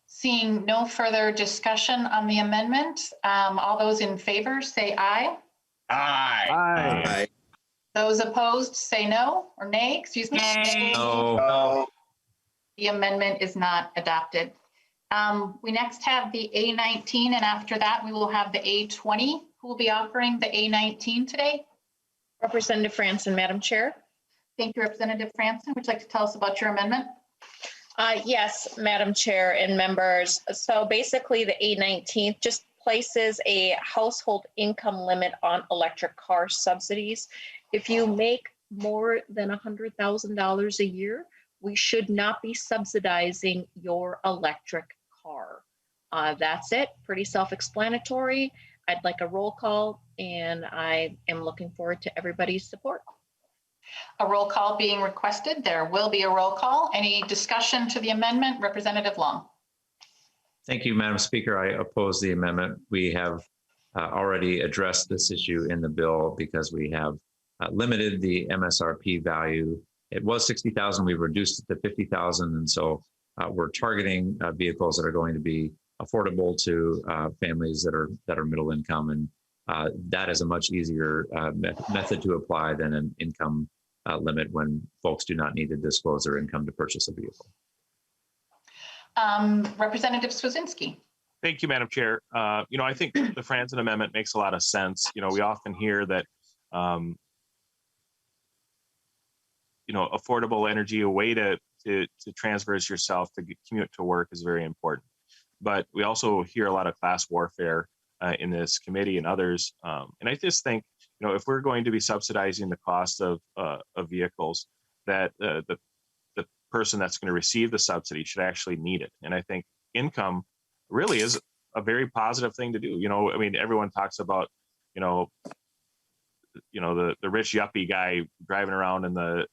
Seeing no further discussion on the amendment, all those in favor say aye. Aye. Aye. Those opposed say no or nay, excuse me. No. The amendment is not adopted. We next have the A19, and after that, we will have the A20. Who will be offering the A19 today? Representative Franson, Madam Chair. Thank you, Representative Franson. Would you like to tell us about your amendment? Yes, Madam Chair and members. So basically the A19 just places a household income limit on electric car subsidies. If you make more than $100,000 a year, we should not be subsidizing your electric car. That's it, pretty self-explanatory. I'd like a roll call, and I am looking forward to everybody's support. A roll call being requested. There will be a roll call. Any discussion to the amendment? Representative Long. Thank you, Madam Speaker. I oppose the amendment. We have already addressed this issue in the bill because we have limited the MSRP value. It was 60,000. We reduced it to 50,000. And so we're targeting vehicles that are going to be affordable to families that are middle income. And that is a much easier method to apply than an income limit when folks do not need to disclose their income to purchase a vehicle. Representative Swedzinski. Thank you, Madam Chair. I think the Franson Amendment makes a lot of sense. We often hear that, affordable energy, a way to transverse yourself to commute to work is very important. But we also hear a lot of class warfare in this committee and others. And I just think, if we're going to be subsidizing the cost of vehicles, that the person that's going to receive the subsidy should actually need it. And I think income really is a very positive thing to do. Everyone talks about, the rich yuppie guy driving around in the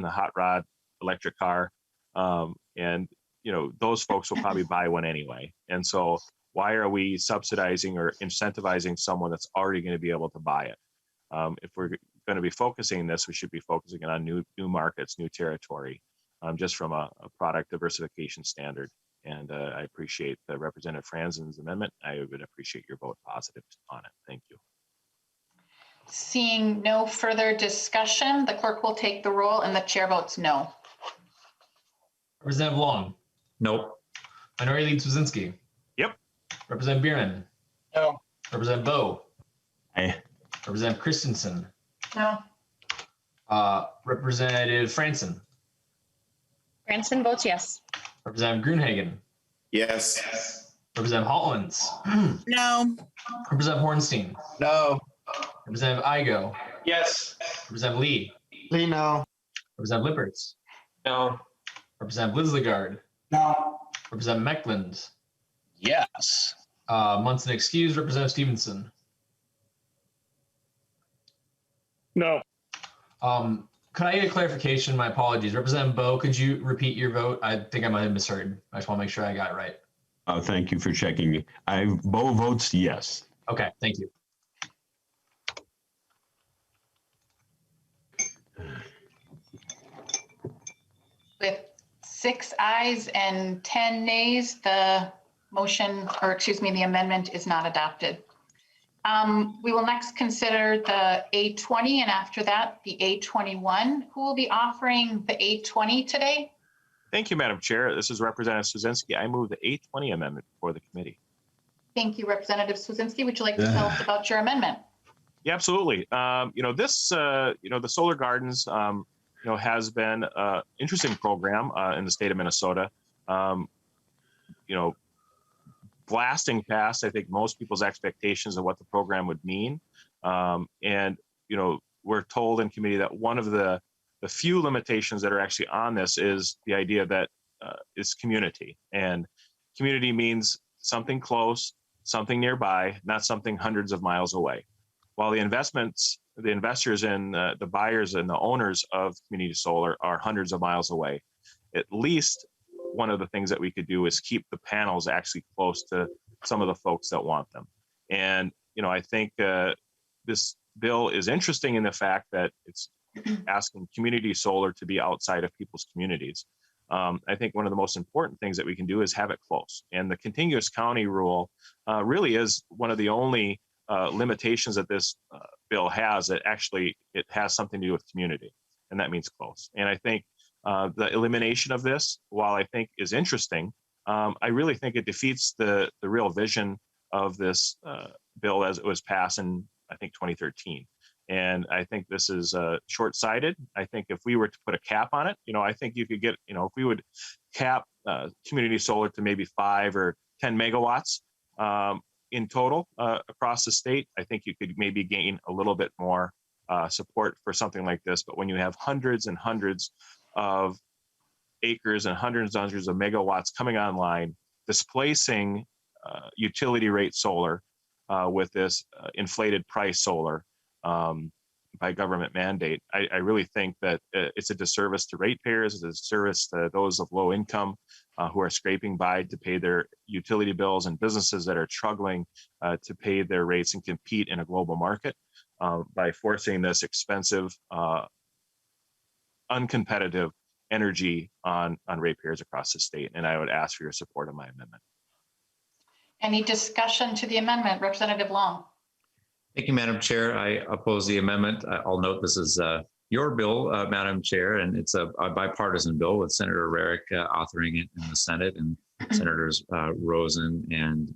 hot rod electric car. And those folks will probably buy one anyway. And so why are we subsidizing or incentivizing someone that's already going to be able to buy it? If we're going to be focusing this, we should be focusing on new markets, new territory, just from a product diversification standard. And I appreciate Representative Franzen's amendment. I would appreciate your vote positive on it. Thank you. Seeing no further discussion, the clerk will take the roll and the chair votes no. Representative Long. Nope. Minority Leader Swedzinski. Yep. Representative Bierman. No. Representative Bowe. Aye. Representative Christensen. No. Representative Franson. Branson votes yes. Representative Grunhagen. Yes. Representative Holtlands. No. Representative Hornstein. No. Representative Igo. Yes. Representative Lee. Lee, no. Representative Lippertz. No. Representative Lidslegard. No. Representative Meckland. Yes. Munson excused. Representative Stevenson. No. Could I get a clarification? My apologies. Representative Bowe, could you repeat your vote? I think I might have misheard. I just want to make sure I got it right. Thank you for checking. Bowe votes yes. Okay, thank you. With 6 ayes and 10 nays, the motion, or excuse me, the amendment is not adopted. We will next consider the A20 and after that, the A21. Who will be offering the A20 today? Thank you, Madam Chair. This is Representative Swedzinski. I move the A20 amendment before the committee. Thank you, Representative Swedzinski. Would you like to tell us about your amendment? Yeah, absolutely. The Solar Gardens, has been an interesting program in the state of Minnesota. Blasting past, I think, most people's expectations of what the program would mean. We're told in committee that one of the few limitations that are actually on this is the idea that it's community. And community means something close, something nearby, not something hundreds of miles away. While the investors and the buyers and the owners of community solar are hundreds of miles away, at least one of the things that we could do is keep the panels actually close to some of the folks that want them. And, I think this bill is interesting in the fact that it's asking community solar to be outside of people's communities. I think one of the most important things that we can do is have it close. And the contiguous county rule really is one of the only limitations that this bill has that actually it has something to do with community, and that means close. And I think the elimination of this, while I think is interesting, I really think it defeats the real vision of this bill as it was passed in, I think, 2013. And I think this is short-sighted. I think if we were to put a cap on it, I think you could get, if we would cap community solar to maybe 5 or 10 megawatts in total across the state, I think you could maybe gain a little bit more support for something like this. But when you have hundreds and hundreds of acres and hundreds and hundreds of megawatts coming online, displacing utility rate solar with this inflated price solar by government mandate, I really think that it's a disservice to ratepayers, it's a disservice to those of low income who are scraping by to pay their utility bills, and businesses that are struggling to pay their rates and compete in a global market by forcing this expensive, uncompetitive energy on ratepayers across the state. And I would ask for your support of my amendment. Any discussion to the amendment? Representative Long. Thank you, Madam Chair. I oppose the amendment. I'll note this is your bill, Madam Chair, and it's a bipartisan bill with Senator Rarick authoring it in the Senate, and Senators Rosen and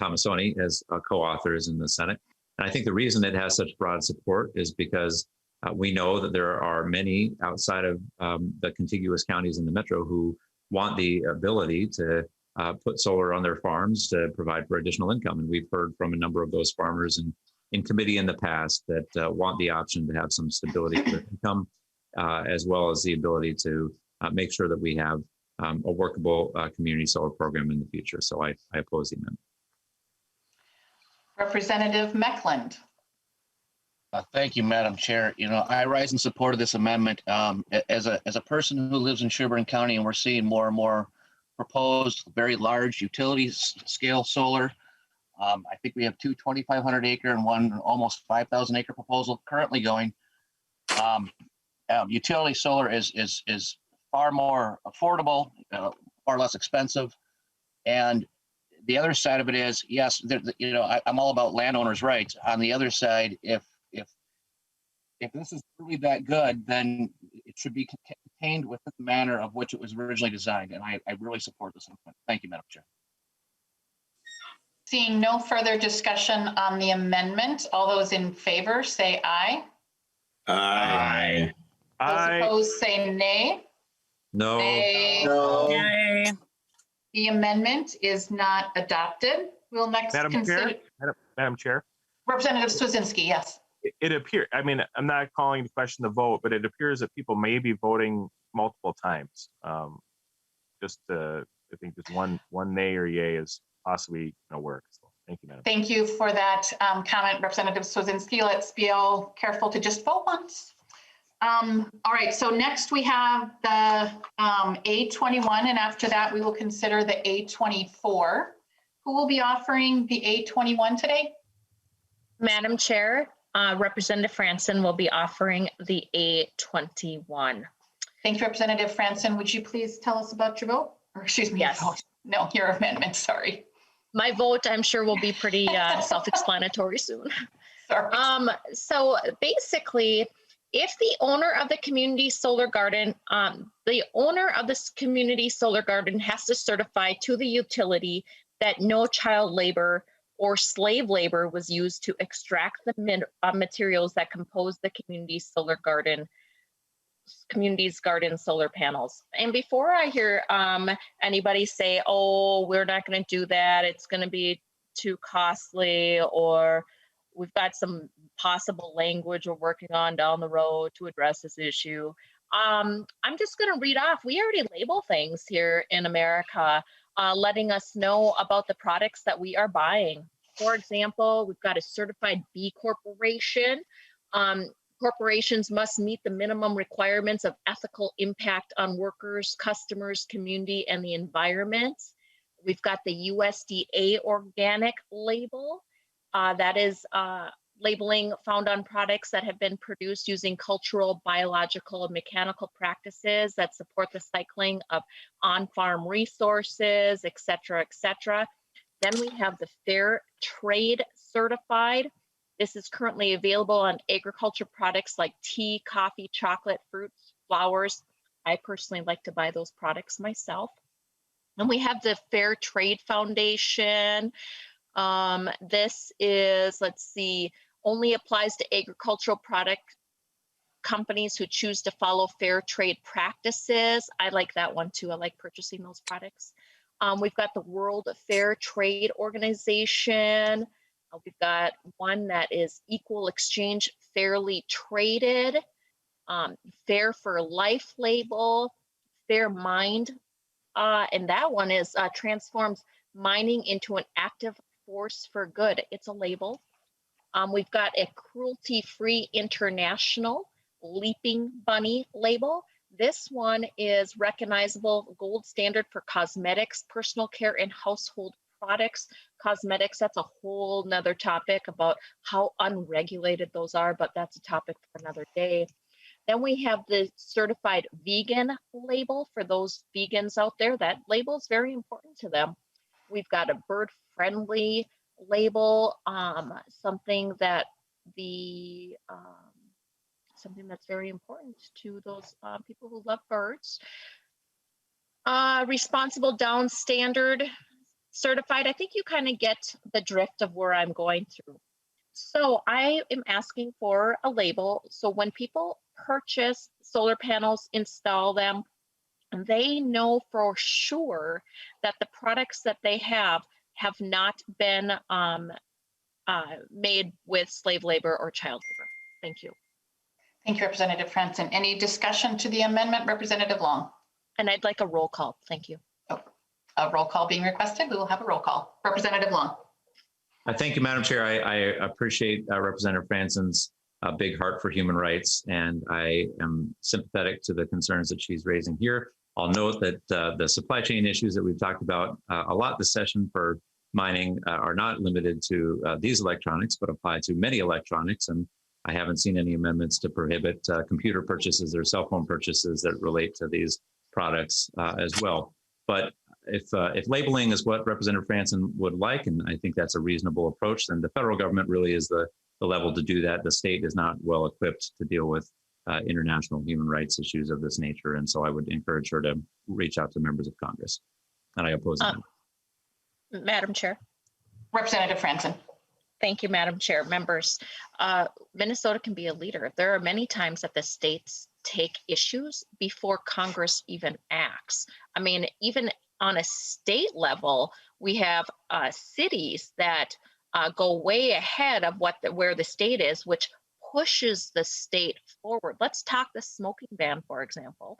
Tomassoni as co-authors in the Senate. And I think the reason it has such broad support is because we know that there are many outside of the contiguous counties in the metro who want the ability to put solar on their farms to provide for additional income. And we've heard from a number of those farmers in committee in the past that want the option to have some stability for their income, as well as the ability to make sure that we have a workable community solar program in the future. So I oppose the amendment. Representative Meckland. Thank you, Madam Chair. I rise in support of this amendment. As a person who lives in Sherburne County, and we're seeing more and more proposed very large utility scale solar. I think we have two 2,500 acre and one almost 5,000 acre proposal currently going. Utility solar is far more affordable, far less expensive. And the other side of it is, yes, I'm all about landowners' rights. On the other side, if this is really that good, then it should be contained within the manner of which it was originally designed. And I really support this. Thank you, Madam Chair. Seeing no further discussion on the amendment, all those in favor say aye. Aye. Those opposed say nay. No. Nay. Nay. The amendment is not adopted. We'll next consider. Madam Chair, Representative Swazinski, yes. it appears, I mean, I'm not calling to question the vote, but it appears that people may be voting multiple times. I think just one nay or yay is possibly going to work. So thank you, Madam. Thank you for that comment, Representative Swazinski. Let's be all careful to just vote once. All right, so next we have the A21, and after that we will consider the A24. Who will be offering the A21 today? Madam Chair, Representative Franson will be offering the A21. Thank you, Representative Franson. Would you please tell us about your vote? Or excuse me, Yes. your vote. No, your amendment, sorry. My vote, I'm sure, will be pretty self-explanatory soon. Sorry. So basically, if the owner of the community solar garden, the owner of this community solar garden has to certify to the utility that no child labor or slave labor was used to extract the materials that compose the community's garden solar panels. And before I hear anybody say, oh, we're not going to do that, it's going to be too costly, or we've got some possible language we're working on down the road to address this issue. I'm just going to read off. We already label things here in America, letting us know about the products that we are buying. For example, we've got a certified B Corporation. Corporations must meet the minimum requirements of ethical impact on workers, customers, community, and the environment. We've got the USDA organic label. That is labeling found on products that have been produced using cultural, biological, and mechanical practices that support the cycling of on-farm resources, et cetera, et cetera. Then we have the Fair Trade Certified. This is currently available on agriculture products like tea, coffee, chocolate, fruits, flowers. I personally like to buy those products myself. And we have the Fair Trade Foundation. This is, let's see, only applies to agricultural product companies who choose to follow fair trade practices. I like that one too. I like purchasing those products. We've got the World Fair Trade Organization. We've got one that is Equal Exchange Fairly Traded, Fair for Life label, Fair Mind, and that one is transforms mining into an active force for good. It's a label. We've got a Cruelty-Free International Leaping Bunny label. This one is recognizable gold standard for cosmetics, personal care, and household products. Cosmetics, that's a whole nother topic about how unregulated those are, but that's a topic for another day. Then we have the certified vegan label for those vegans out there. That label is very important to them. We've got a bird-friendly label, something that something that's very important to those people who love birds. Responsible Down Standard certified. I think you kind of get the drift of where I'm going through. So I am asking for a label. So when people purchase solar panels, install them, they know for sure that the products that they have not been made with slave labor or child labor. Thank you. Thank you, Representative Franson. Any discussion to the amendment, Representative Long? And I'd like a roll call. Thank you. Oh, a roll call being requested. We will have a roll call. Representative Long. Thank you, Madam Chair. I appreciate Representative Franson's big heart for human rights, and I am sympathetic to the concerns that she's raising here. I'll note that the supply chain issues that we've talked about a lot this session for mining are not limited to these electronics, but apply to many electronics. And I haven't seen any amendments to prohibit computer purchases or cell phone purchases that relate to these products as well. But if labeling is what Representative Franson would like, and I think that's a reasonable approach, then the federal government really is the level to do that. The state is not well equipped to deal with international human rights issues of this nature. And so I would encourage her to reach out to members of Congress. And I oppose it. Madam Chair. Representative Franson. Thank you, Madam Chair. Members, Minnesota can be a leader. There are many times that the states take issues before Congress even acts. I mean, even on a state level, we have cities that go way ahead of where the state is, which pushes the state forward. Let's talk the smoking ban, for example.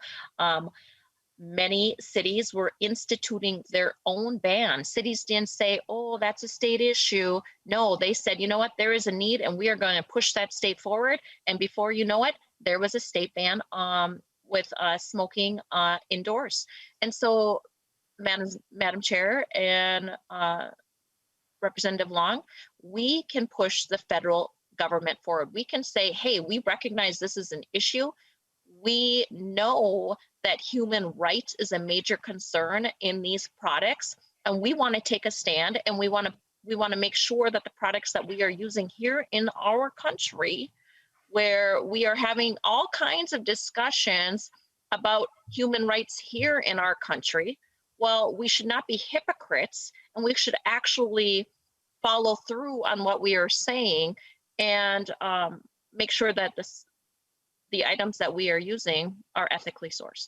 Many cities were instituting their own ban. Cities didn't say, oh, that's a state issue. No, they said, you know what, there is a need and we are going to push that state forward. And before you know it, there was a state ban with smoking indoors. And so, Madam Chair and Representative Long, we can push the federal government forward. We can say, hey, we recognize this is an issue. We know that human rights is a major concern in these products, and we want to take a stand, and we want to make sure that the products that we are using here in our country, where we are having all kinds of discussions about human rights here in our country, well, we should not be hypocrites, and we should actually follow through on what we are saying and make sure that the items that we are using are ethically sourced.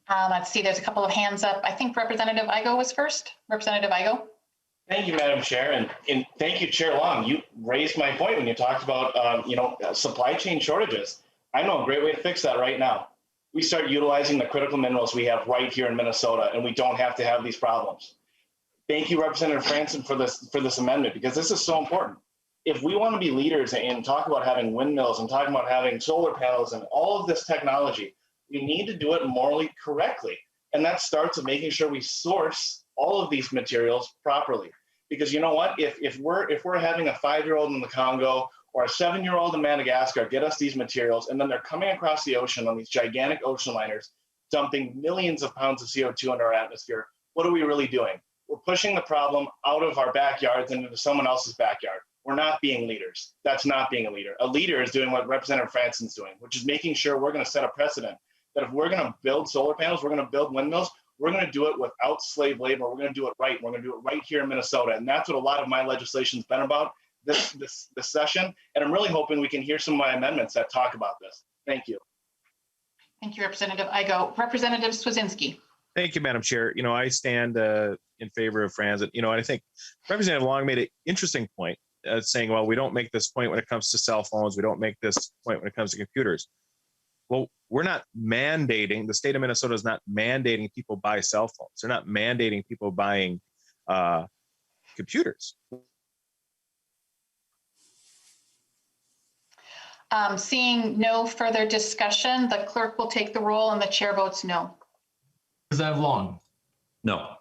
Let's see, there's a couple of hands up. I think Representative Igo was first. Representative Igo. Thank you, Madam Chair, and thank you, Chair Long. You raised my point when you talked about supply chain shortages. I know a great way to fix that right now. We start utilizing the critical minerals we have right here in Minnesota, and we don't have to have these problems. Thank you, Representative Franson, for this amendment, because this is so important. If we want to be leaders and talk about having windmills and talking about having solar panels and all of this technology, we need to do it morally correctly. And that starts with making sure we source all of these materials properly. Because you know what? If we're having a 5-year-old in the Congo or a 7-year-old in Madagascar get us these materials, and then they're coming across the ocean on these gigantic ocean liners, dumping millions of pounds of CO2 into our atmosphere, what are we really doing? We're pushing the problem out of our backyards and into someone else's backyard. We're not being leaders. That's not being a leader. A leader is doing what Representative Franson's doing, which is making sure we're going to set a precedent that if we're going to build solar panels, we're going to build windmills, we're going to do it without slave labor. We're going to do it right. We're going to do it right here in Minnesota. And that's what a lot of my legislation's been about this session. And I'm really hoping we can hear some of my amendments that talk about this. Thank you. Thank you, Representative Igo. Representative Swedzinski. Thank you, Madam Chair. I stand in favor of Franson. And I think Representative Long made an interesting point, saying, well, we don't make this point when it comes to cell phones. We don't make this point when it comes to computers. Well, we're not mandating, the state of Minnesota is not mandating people buy cell phones. They're not mandating people buying computers. Seeing no further discussion, the clerk will take the roll and the chair votes no. Representative Long. No.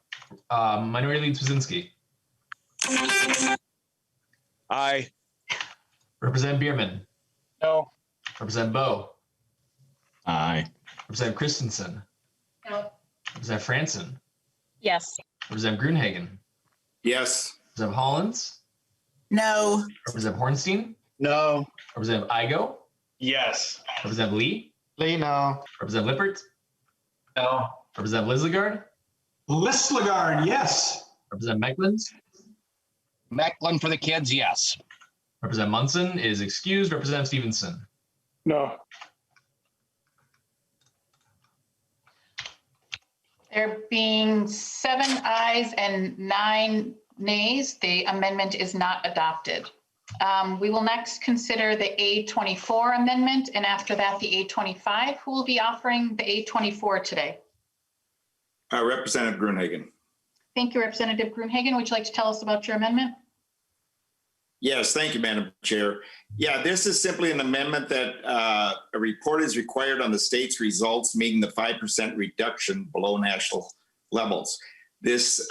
Minority Leader Swedzinski. Aye. Representative Bierman. No. Representative Bowe. Aye. Representative Christensen. No. Representative Franson. Yes. Representative Grunhagen. Yes. Representative Hollins. No. Representative Hornstein. No. Representative Igo. Yes. Representative Lee. Lee, no. Representative Lippert. No. Representative Lislegard. Lislegard, yes. Representative Mecklen. Mecklen for the kids, yes. Representative Munson is excused. Representative Stevenson. No. There being 7 ayes and 9 nays, the amendment is not adopted. We will next consider the A24 amendment, and after that, the A25. Who will be offering the A24 today? Representative Grunhagen. Thank you, Representative Grunhagen. Would you like to tell us about your amendment? Yes, thank you, Madam Chair. Yeah, this is simply an amendment that a report is required on the state's results, meeting the 5% reduction below national levels. This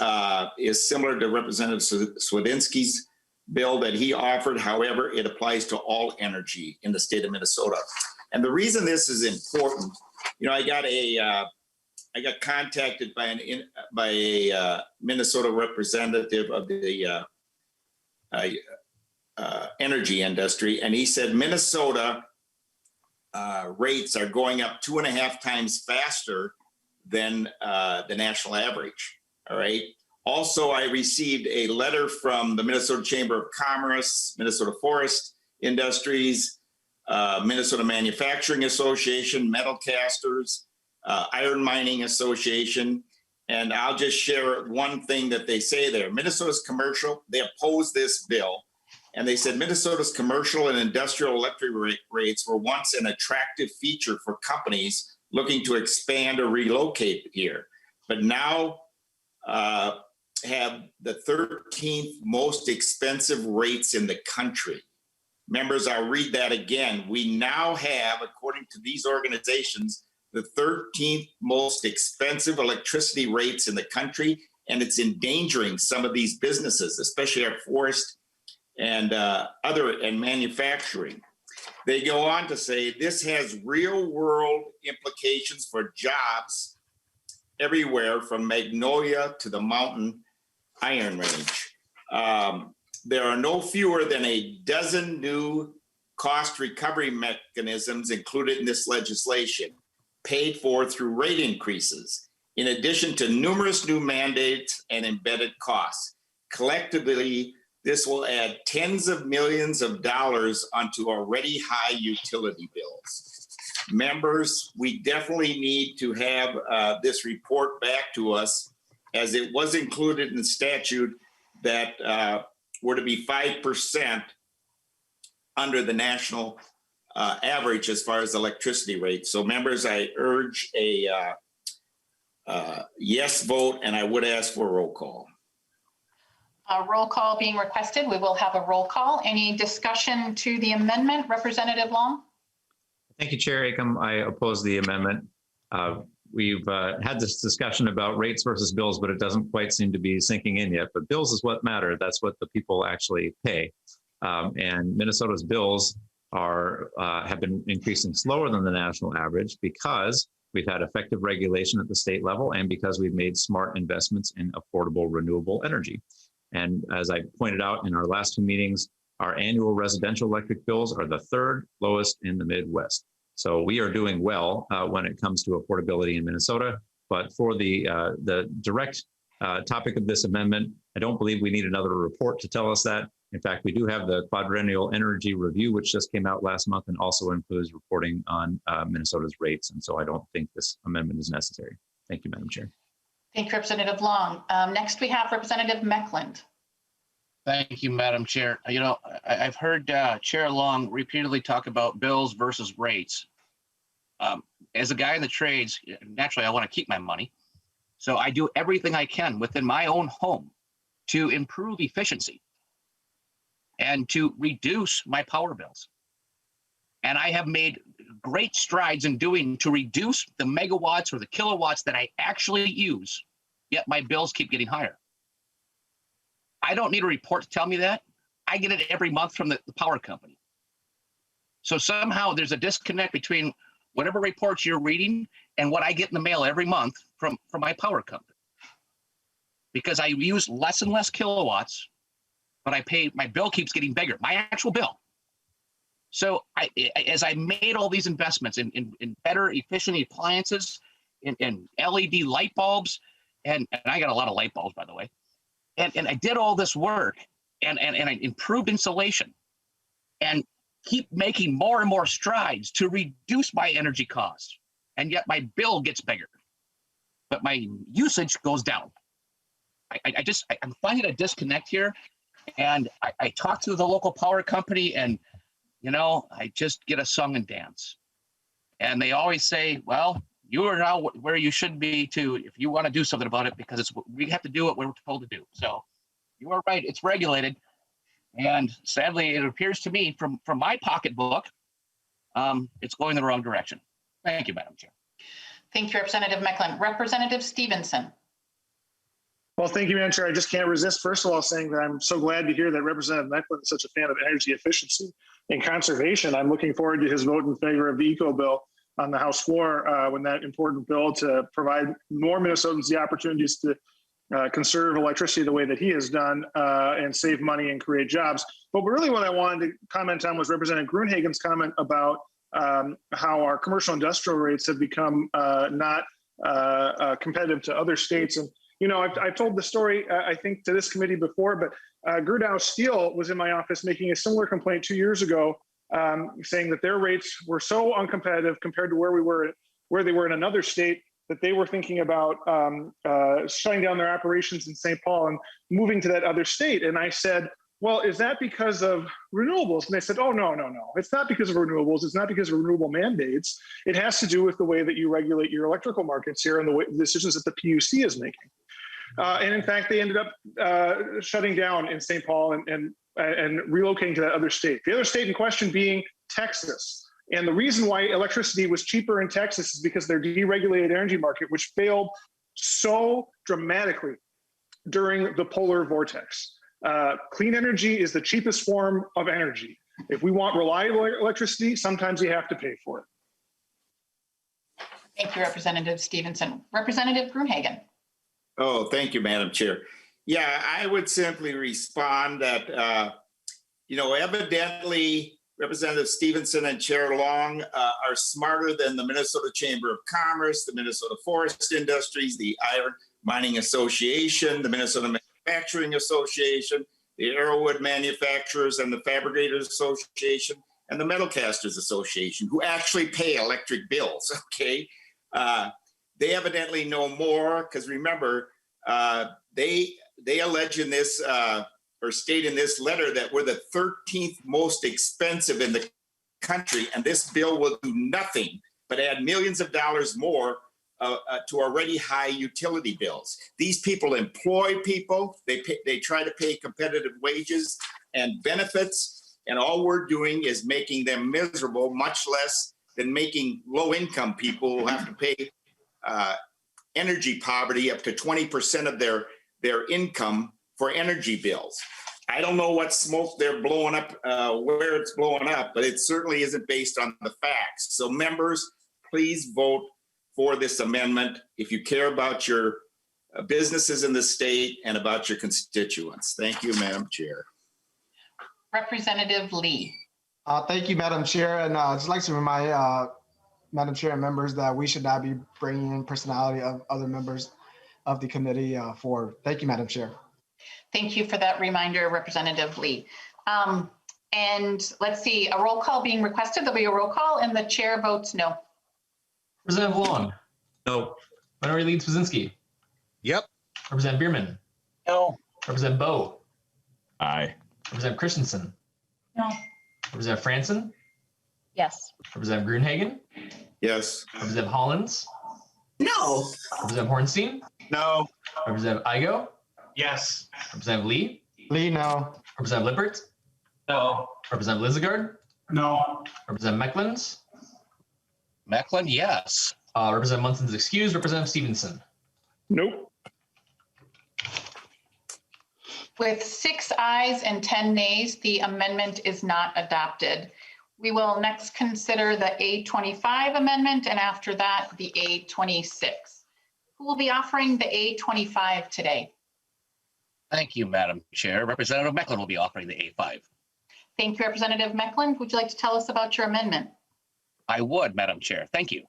is similar to Representative Swedinski's bill that he offered. However, it applies to all energy in the state of Minnesota. And the reason this is important, I got contacted by a Minnesota representative of the energy industry, and he said Minnesota rates are going up 2.5 times faster than the national average. All right. Also, I received a letter from the Minnesota Chamber of Commerce, Minnesota Forest Industries, Minnesota Manufacturing Association, Metal Casters, Iron Mining Association. And I'll just share one thing that they say there. Minnesota's commercial, they oppose this bill. And they said Minnesota's commercial and industrial electric rates were once an attractive feature for companies looking to expand or relocate here, but now have the 13th most expensive rates in the country. Members, I'll read that again. We now have, according to these organizations, the 13th most expensive electricity rates in the country, and it's endangering some of these businesses, especially our forest and manufacturing. They go on to say this has real world implications for jobs everywhere from Magnolia to the Mountain Iron Range. There are no fewer than a dozen new cost recovery mechanisms included in this legislation, paid for through rate increases, in addition to numerous new mandates and embedded costs. Collectively, this will add tens of millions of dollars onto already high utility bills. Members, we definitely need to have this report back to us, as it was included in the statute that were to be 5% under the national average as far as electricity rates. So members, I urge a yes vote, and I would ask for a roll call. A roll call being requested. We will have a roll call. Any discussion to the amendment? Representative Long? Thank you, Chair Acom. I oppose the amendment. We've had this discussion about rates versus bills, but it doesn't quite seem to be sinking in yet. But bills is what matter. That's what the people actually pay. And Minnesota's bills have been increasing slower than the national average because we've had effective regulation at the state level and because we've made smart investments in affordable renewable energy. And as I pointed out in our last two meetings, our annual residential electric bills are the third lowest in the Midwest. So we are doing well when it comes to affordability in Minnesota. But for the direct topic of this amendment, I don't believe we need another report to tell us that. In fact, we do have the quadrennial energy review, which just came out last month and also includes reporting on Minnesota's rates. And so I don't think this amendment is necessary. Thank you, Madam Chair. Thank you, Representative Long. Next, we have Representative Meckland. Thank you, Madam Chair. I've heard Chair Long repeatedly talk about bills versus rates. As a guy in the trades, naturally, I want to keep my money. So I do everything I can within my own home to improve efficiency and to reduce my power bills. And I have made great strides in doing to reduce the megawatts or the kilowatts that I actually use, yet my bills keep getting higher. I don't need a report to tell me that. I get it every month from the power company. So somehow there's a disconnect between whatever reports you're reading and what I get in the mail every month from my power company. Because I use less and less kilowatts, but my bill keeps getting bigger, my actual bill. So as I made all these investments in better efficient appliances, in LED light bulbs, and I got a lot of light bulbs, by the way, and I did all this work and I improved insulation and keep making more and more strides to reduce my energy costs. And yet my bill gets bigger, but my usage goes down. I'm finding a disconnect here. And I talked to the local power company and, I just get a song and dance. And they always say, well, you are now where you should be if you want to do something about it, because we have to do what we're told to do. So you are right. It's regulated. And sadly, it appears to me from my pocketbook, it's going the wrong direction. Thank you, Madam Chair. Thank you, Representative Mecklen. Representative Stevenson. Well, thank you, Madam Chair. I just can't resist, first of all, saying that I'm so glad to hear that Representative Mecklen is such a fan of energy efficiency and conservation. I'm looking forward to his vote in favor of the eco bill on the House floor when that important bill to provide more Minnesotans the opportunities to conserve electricity the way that he has done and save money and create jobs. But really what I wanted to comment on was Representative Gruenhagen's comment about how our commercial industrial rates have become not competitive to other states. And, you know, I've told the story, I think, to this committee before, but Gerdau Steel was in my office making a similar complaint 2 years ago, saying that their rates were so uncompetitive compared to where they were in another state that they were thinking about shutting down their operations in St. Paul and moving to that other state. And I said, well, is that because of renewables? And they said, oh, no. It's not because of renewables. It's not because of renewable mandates. It has to do with the way that you regulate your electrical markets here and the decisions that the PUC is making. And in fact, they ended up shutting down in St. Paul and relocating to that other state. The other state in question being Texas. And the reason why electricity was cheaper in Texas is because their deregulated energy market, which failed so dramatically during the polar vortex. Clean energy is the cheapest form of energy. If we want reliable electricity, sometimes you have to pay for it. Thank you, Representative Stevenson. Representative Gruenhagen. Oh, thank you, Madam Chair. Yeah, I would simply respond that, evidently Representative Stevenson and Chair Long are smarter than the Minnesota Chamber of Commerce, the Minnesota Forest Industries, the Iron Mining Association, the Minnesota Manufacturing Association, the Arrowwood Manufacturers and the Fabricators Association, and the Metalcasters Association, who actually pay electric bills, okay? They evidently know more, because remember, they allege in this, or state in this letter that we're the 13th most expensive in the country, and this bill will do nothing but add millions of dollars more to already high utility bills. These people employ people. They try to pay competitive wages and benefits, and all we're doing is making them miserable, much less than making low-income people who have to pay energy poverty up to 20% of their income for energy bills. I don't know what smoke they're blowing up, where it's blowing up, but it certainly isn't based on the facts. So members, please vote for this amendment if you care about your businesses in the state and about your constituents. Thank you, Madam Chair. Representative Lee. Thank you, Madam Chair. And I'd just like to remind Madam Chair and members that we should not be bringing in personality of other members of the committee forward. Thank you, Madam Chair. Thank you for that reminder, Representative Lee. And let's see, a roll call being requested. There'll be a roll call and the chair votes no. Representative Long. No. Minority Leader Kwasinski. Yep. Representative Bierman. No. Representative Bowe. Aye. Representative Christensen. No. Representative Franson. Yes. Representative Gruenhagen. Yes. Representative Hollins. No. Representative Hornstein. No. Representative Igo. Yes. Representative Lee. Lee, no. Representative Lippert. No. Representative Lizagard. No. Representative Mecklen's. Mecklen, yes. Representative Munson's excused. Representative Stevenson. Nope. With 6 ayes and 10 nays, the amendment is not adopted. We will next consider the A25 amendment, and after that, the A26. Who will be offering the A25 today? Thank you, Madam Chair. Representative Mecklen will be offering the A5. Thank you, Representative Mecklen. Would you like to tell us about your amendment? I would, Madam Chair. Thank you.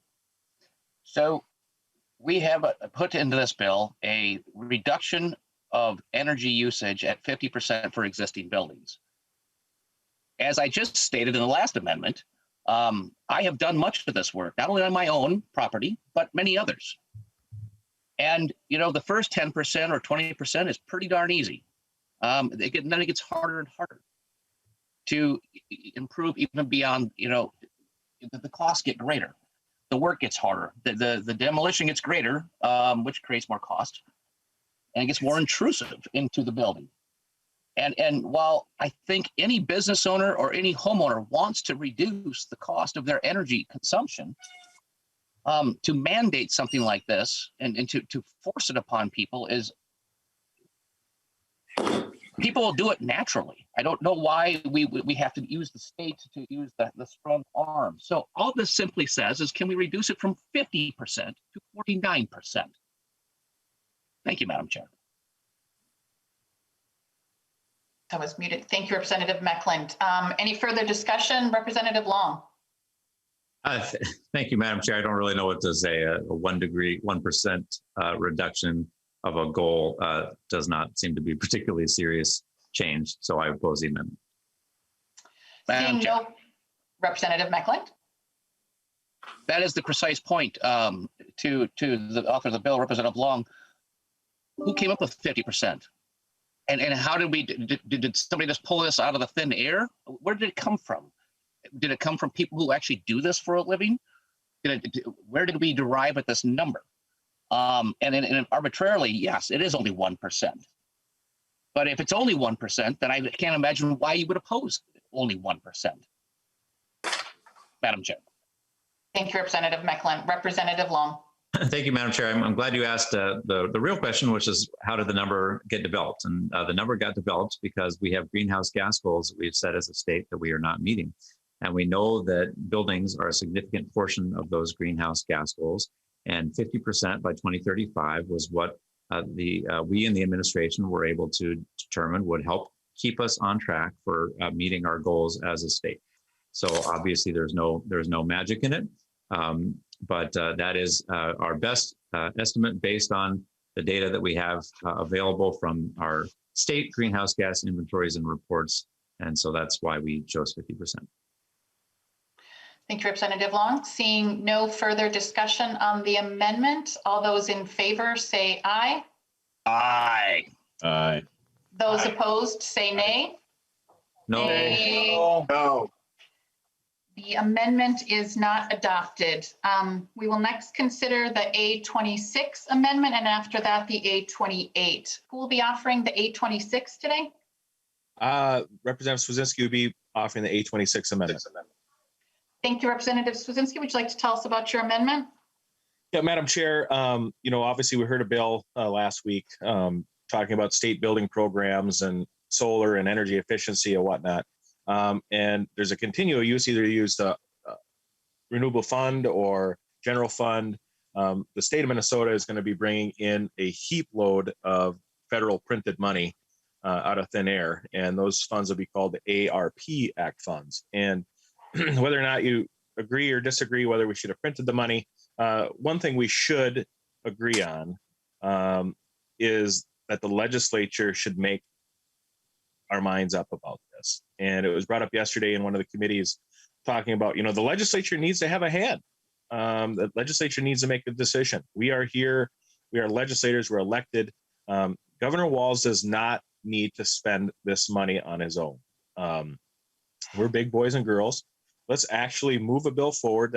So we have put into this bill a reduction of energy usage at 50% for existing buildings. As I just stated in the last amendment, I have done much of this work, not only on my own property, but many others. And, you know, the first 10% or 20% is pretty darn easy. Then it gets harder and harder to improve even beyond, you know, the costs get greater. The work gets harder. The demolition gets greater, which creates more cost. And it gets more intrusive into the building. And while I think any business owner or any homeowner wants to reduce the cost of their energy consumption, to mandate something like this and to force it upon people is, people will do it naturally. I don't know why we have to use the state to use the strong arm. So all this simply says is, can we reduce it from 50% to 49%? Thank you, Madam Chair. I was muted. Thank you, Representative Meckland. Any further discussion? Representative Long. Thank you, Madam Chair. I don't really know what to say. A 1% reduction of a goal does not seem to be particularly serious change. So I oppose the amendment. Madam Chair. No, Representative Meckland. That is the precise point. To the author of the bill, Representative Long, who came up with 50%? And how did did somebody just pull this out of the thin air? Where did it come from? Did it come from people who actually do this for a living? Where did we derive at this number? And arbitrarily, yes, it is only 1%. But if it's only 1%, then I can't imagine why you would oppose only 1%. Madam Chair. Thank you, Representative Meckland. Representative Long. Thank you, Madam Chair. I'm glad you asked the real question, which is how did the number get developed? And the number got developed because we have greenhouse gas goals that we've set as a state that we are not meeting. And we know that buildings are a significant portion of those greenhouse gas goals. And 50% by 2035 was what we in the administration were able to determine would help keep us on track for meeting our goals as a state. So obviously there's no magic in it. But that is our best estimate based on the data that we have available from our state greenhouse gas inventories and reports. And so that's why we chose 50%. Thank you, Representative Long. Seeing no further discussion on the amendment, all those in favor say aye. Aye. Aye. Those opposed say nay. No. Nay. No. The amendment is not adopted. We will next consider the A26 amendment, and after that, the A28. Who will be offering the A26 today? Representative Swedzinski would be offering the A26 amendment. Thank you, Representative Swedzinski. Would you like to tell us about your amendment? Yeah, Madam Chair, obviously we heard a bill last week talking about state building programs and solar and energy efficiency and whatnot. And there's a continual use, either use the renewable fund or general fund. The state of Minnesota is going to be bringing in a heap load of federal printed money out of thin air. And those funds will be called the ARP Act funds. And whether or not you agree or disagree whether we should have printed the money, one thing we should agree on is that the legislature should make our minds up about this. And it was brought up yesterday in one of the committees talking about, the legislature needs to have a hand. The legislature needs to make a decision. We are here, we are legislators, we're elected. Governor Walz does not need to spend this money on his own. We're big boys and girls. Let's actually move a bill forward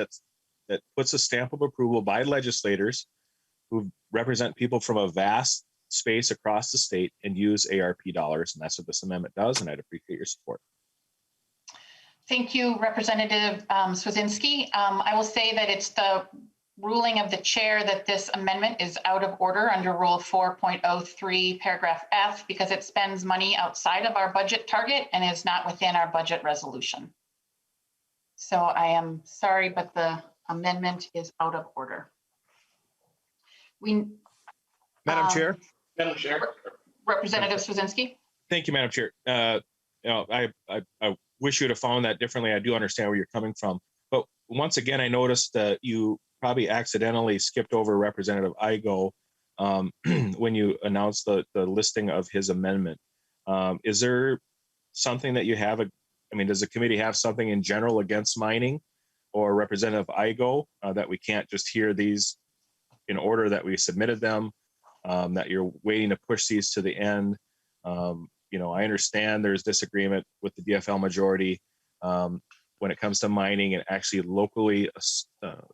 that puts a stamp of approval by legislators who represent people from a vast space across the state and use ARP dollars. And that's what this amendment does. And I'd appreciate your support. Thank you, Representative Swedzinski. I will say that it's the ruling of the chair that this amendment is out of order under Rule 4.03, paragraph F, because it spends money outside of our budget target and is not within our budget resolution. So I am sorry, but the amendment is out of order. Madam Chair. Madam Chair. Representative Swedzinski. Thank you, Madam Chair. I wish you would have found that differently. I do understand where you're coming from. But once again, I noticed that you probably accidentally skipped over Representative Igo when you announced the listing of his amendment. Is there something that you have, does the committee have something in general against mining or Representative Igo that we can't just hear these in order that we submitted them, that you're waiting to push these to the end? I understand there's disagreement with the DFL majority when it comes to mining and actually locally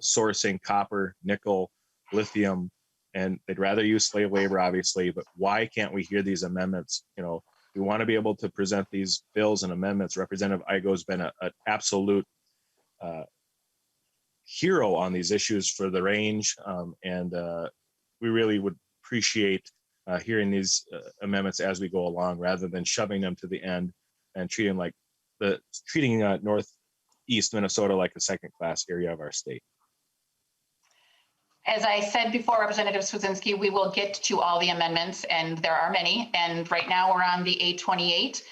sourcing copper, nickel, lithium, and they'd rather use slave labor, obviously, but why can't we hear these amendments? Do We want to be able to present these bills and amendments. Representative Igo has been an absolute hero on these issues for the range, and we really would appreciate hearing these amendments as we go along, rather than shoving them to the end and treating Northeast Minnesota like a second-class area of our state. As I said before, Representative Swedzinski, we will get to all the amendments, and there are many. And right now we're on the A28,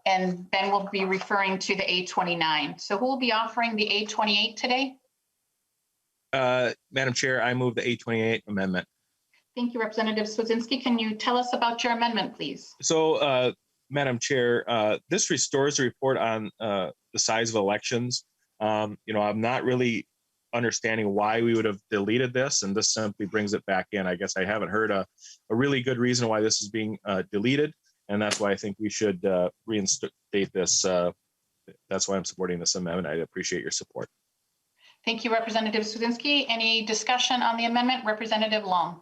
and then we'll be referring to the A29. So who will be offering the A28 today? Madam Chair, I move the A28 amendment. Thank you, Representative Swedzinski. Can you tell us about your amendment, please? So, Madam Chair, this restores the report on the size of elections. I'm not really understanding why we would have deleted this, and this simply brings it back in. I guess I haven't heard a really good reason why this is being deleted, and that's why I think we should reinstate this. That's why I'm supporting this amendment. I appreciate your support. Thank you, Representative Swedzinski. Any discussion on the amendment? Representative Long.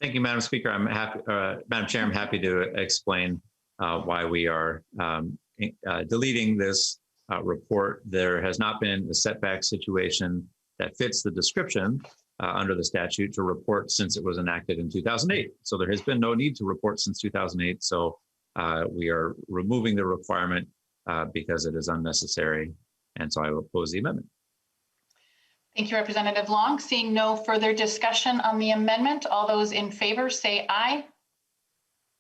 Thank you, Madam Speaker. I'm happy, Madam Chair, I'm happy to explain why we are deleting this report. There has not been a setback situation that fits the description under the statute to report since it was enacted in 2008. So there has been no need to report since 2008. So we are removing the requirement because it is unnecessary. And so I will oppose the amendment. Thank you, Representative Long. Seeing no further discussion on the amendment, all those in favor say aye.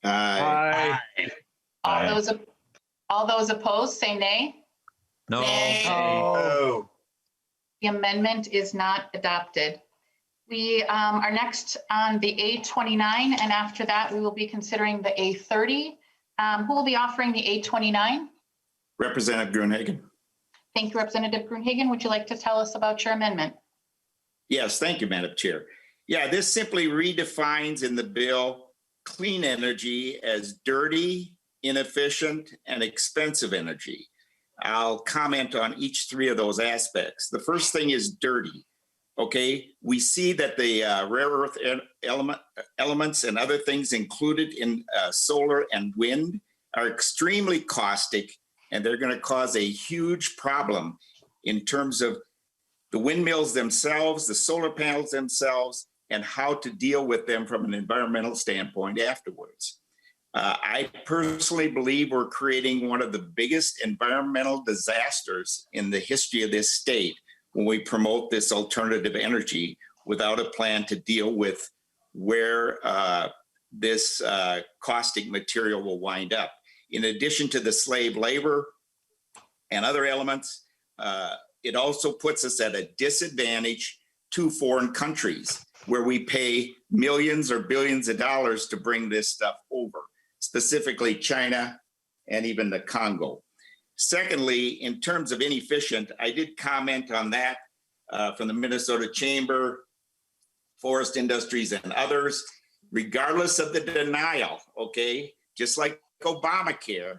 Aye. All those opposed say nay. No. Nay. No. The amendment is not adopted. We are next on the A29, and after that, we will be considering the A30. Who will be offering the A29? Representative Gruenhagen. Thank you, Representative Gruenhagen. Would you like to tell us about your amendment? Yes, thank you, Madam Chair. Yeah, this simply redefines in the bill clean energy as dirty, inefficient, and expensive energy. I'll comment on each three of those aspects. The first thing is dirty. Okay, we see that the rare earth elements and other things included in solar and wind are extremely caustic, and they're going to cause a huge problem in terms of the windmills themselves, the solar panels themselves, and how to deal with them from an environmental standpoint afterwards. I personally believe we're creating one of the biggest environmental disasters in the history of this state when we promote this alternative energy without a plan to deal with where this caustic material will wind up. In addition to the slave labor and other elements, it also puts us at a disadvantage to foreign countries where we pay millions or billions of dollars to bring this stuff over, specifically China and even the Congo. Secondly, in terms of inefficient, I did comment on that from the Minnesota Chamber, Forest Industries, and others, regardless of the denial, okay? Just like Obamacare,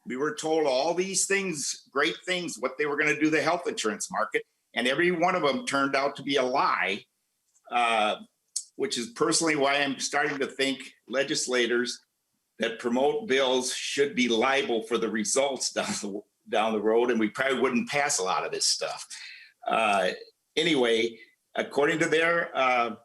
we were told all these things, great things, what they were going to do the health insurance market, and every one of them turned out to be a lie, which is personally why I'm starting to think legislators that promote bills should be liable for the results down the road, and we probably wouldn't pass a lot of this stuff. Anyway, according to their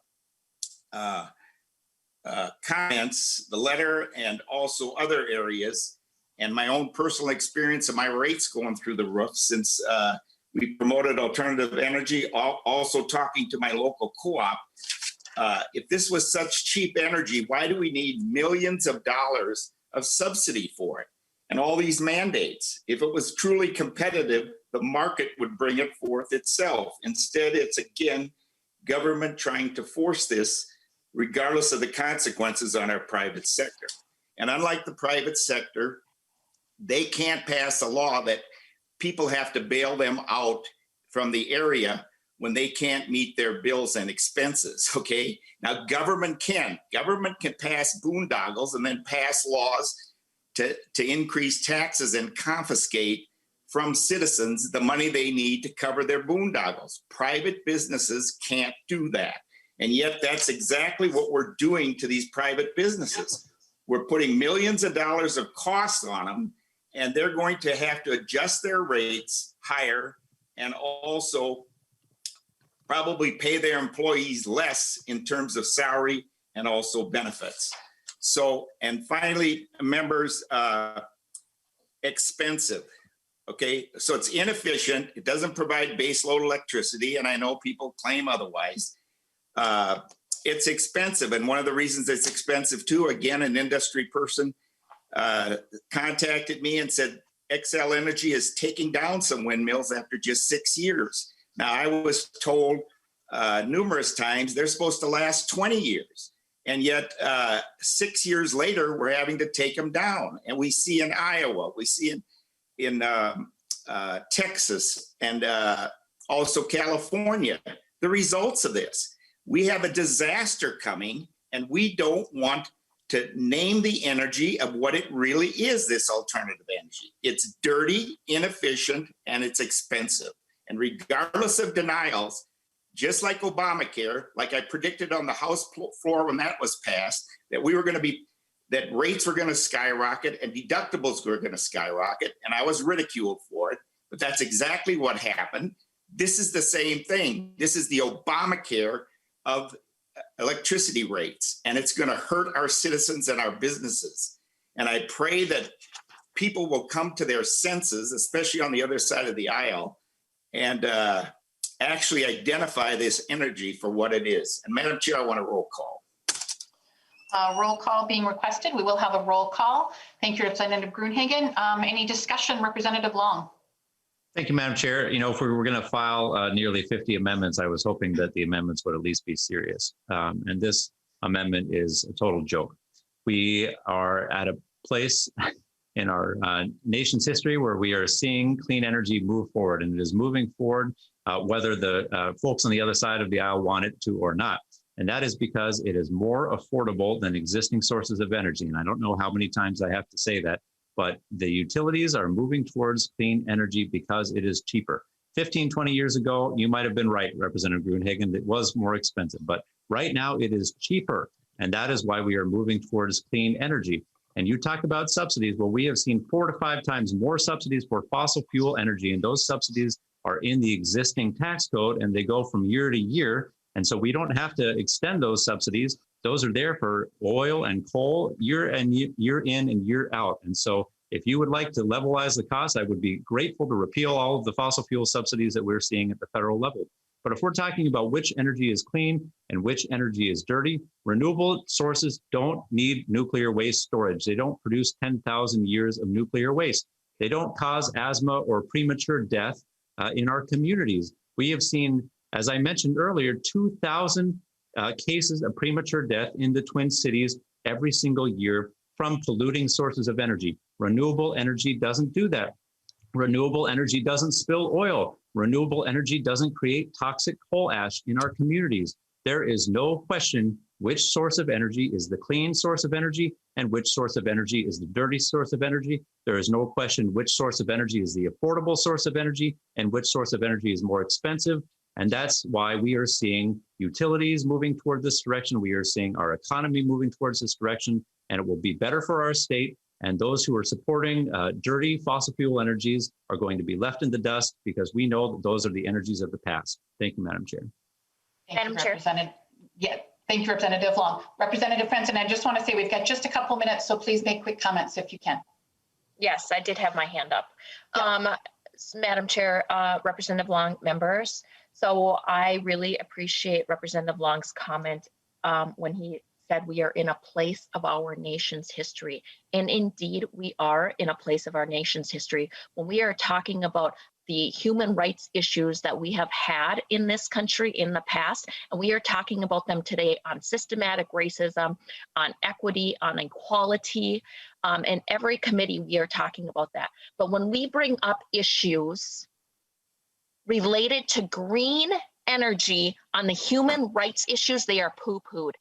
comments, the letter, and also other areas, and my own personal experience of my rates going through the roof since we promoted alternative energy, also talking to my local co-op. If this was such cheap energy, why do we need millions of dollars of subsidy for it and all these mandates? If it was truly competitive, the market would bring it forth itself. Instead, it's again, government trying to force this regardless of the consequences on our private sector. And unlike the private sector, they can't pass a law that people have to bail them out from the area when they can't meet their bills and expenses, okay? Now, government can pass boondoggles and then pass laws to increase taxes and confiscate from citizens the money they need to cover their boondoggles. Private businesses can't do that. And yet that's exactly what we're doing to these private businesses. We're putting millions of dollars of costs on them, and they're going to have to adjust their rates higher and also probably pay their employees less in terms of salary and also benefits. So, and finally, members, expensive. Okay, so it's inefficient. It doesn't provide baseload electricity, and I know people claim otherwise. It's expensive, and one of the reasons it's expensive too, again, an industry person contacted me and said, Xcel Energy is taking down some windmills after just 6 years. Now, I was told numerous times they're supposed to last 20 years. And yet 6 years later, we're having to take them down. And we see in Iowa, we see in Texas, and also California, the results of this. We have a disaster coming, and we don't want to name the energy of what it really is, this alternative energy. It's dirty, inefficient, and it's expensive. And regardless of denials, just like Obamacare, like I predicted on the House floor when that was passed, that we were going to be, that rates were going to skyrocket and deductibles were going to skyrocket. And I was ridiculed for it, but that's exactly what happened. This is the same thing. This is the Obamacare of electricity rates, and it's going to hurt our citizens and our businesses. And I pray that people will come to their senses, especially on the other side of the aisle, and actually identify this energy for what it is. And Madam Chair, I want a roll call. Roll call being requested. We will have a roll call. Thank you, Representative Gruenhagen. Any discussion, Representative Long? Thank you, Madam Chair. You know, if we were going to file nearly 50 amendments, I was hoping that the amendments would at least be serious. And this amendment is a total joke. We are at a place in our nation's history where we are seeing clean energy move forward, and it is moving forward whether the folks on the other side of the aisle want it to or not. And that is because it is more affordable than existing sources of energy. And I don't know how many times I have to say that, but the utilities are moving towards clean energy because it is cheaper. 15, 20 years ago, you might have been right, Representative Gruenhagen, it was more expensive, but right now it is cheaper. And that is why we are moving towards clean energy. And you talk about subsidies. Well, we have seen 4 to 5 times more subsidies for fossil fuel energy, and those subsidies are in the existing tax code, and they go from year to year. And so we don't have to extend those subsidies. Those are there for oil and coal year in and year out. And so if you would like to levelize the cost, I would be grateful to repeal all of the fossil fuel subsidies that we're seeing at the federal level. But if we're talking about which energy is clean and which energy is dirty, renewable sources don't need nuclear waste storage. They don't produce 10,000 years of nuclear waste. They don't cause asthma or premature death in our communities. We have seen, as I mentioned earlier, 2,000 cases of premature death in the Twin Cities every single year from polluting sources of energy. Renewable energy doesn't do that. Renewable energy doesn't spill oil. Renewable energy doesn't create toxic coal ash in our communities. There is no question which source of energy is the clean source of energy and which source of energy is the dirty source of energy. There is no question which source of energy is the affordable source of energy and which source of energy is more expensive. And that's why we are seeing utilities moving toward this direction. We are seeing our economy moving towards this direction, and it will be better for our state. And those who are supporting dirty fossil fuel energies are going to be left in the dust because we know that those are the energies of the past. Thank you, Madam Chair. Madam Chair. Yeah, thank you, Representative Long. Representative Franson, I just want to say we've got just a couple minutes, so please make quick comments if you can. Yes, I did have my hand up. Yeah. Madam Chair, Representative Long, members. So I really appreciate Representative Long's comment when he said we are in a place of our nation's history. And indeed, we are in a place of our nation's history. When we are talking about the human rights issues that we have had in this country in the past, and we are talking about them today on systematic racism, on equity, on equality, in every committee we are talking about that. But when we bring up issues related to green energy on the human rights issues, they are poo-pooed.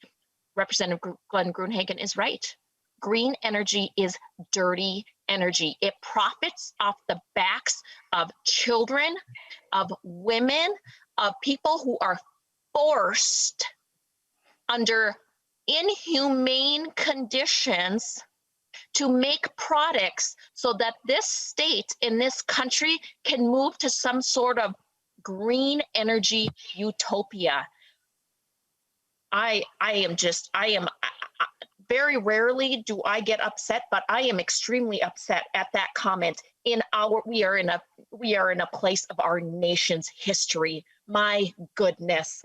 Representative Glenn Gruenhagen is right. Green energy is dirty energy. It profits off the backs of children, of women, of people who are forced under inhumane conditions to make products so that this state in this country can move to some sort of green energy utopia. I am very rarely do I get upset, but I am extremely upset at that comment. We are in a place of our nation's history. My goodness.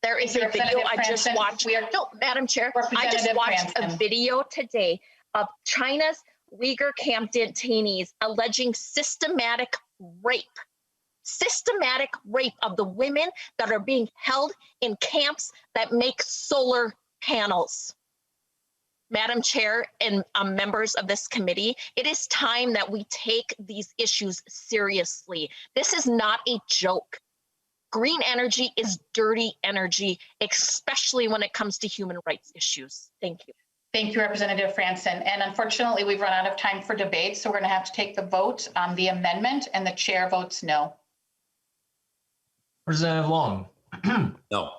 There is a video I just watched. No, Madam Chair, I just watched a video today of China's Uyghur camp detainees alleging systematic rape of the women that are being held in camps that make solar panels. Madam Chair and members of this committee, it is time that we take these issues seriously. This is not a joke. Green energy is dirty energy, especially when it comes to human rights issues. Thank you. Thank you, Representative Franson. And unfortunately, we've run out of time for debate, so we're going to have to take the vote on the amendment, and the chair votes no. Representative Long. No.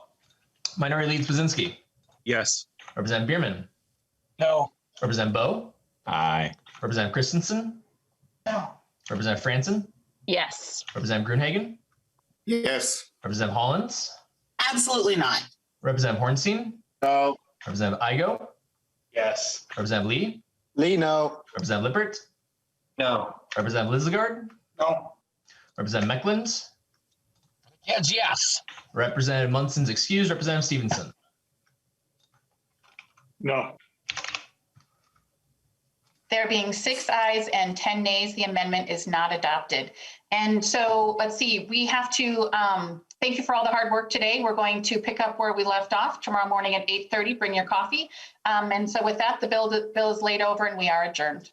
Minority Leader Brzezinski. Yes. Representative Bierman. No. Representative Bo. Aye. Representative Christensen. No. Representative Franson. Yes. Representative Gruenhagen. Yes. Representative Hollins. Absolutely not. Representative Hornstein. No. Representative Igo. Yes. Representative Lee. Lee, no. Representative Lippert. No. Representative Lizagard. No. Representative Meckland. Yes. Representative Munson's excused. Representative Stevenson. No. There being 6 ayes and 10 nays, the amendment is not adopted. And so let's see, we have to thank you for all the hard work today. We're going to pick up where we left off tomorrow morning at 8:30. Bring your coffee. And so with that, the bill is laid over and we are adjourned.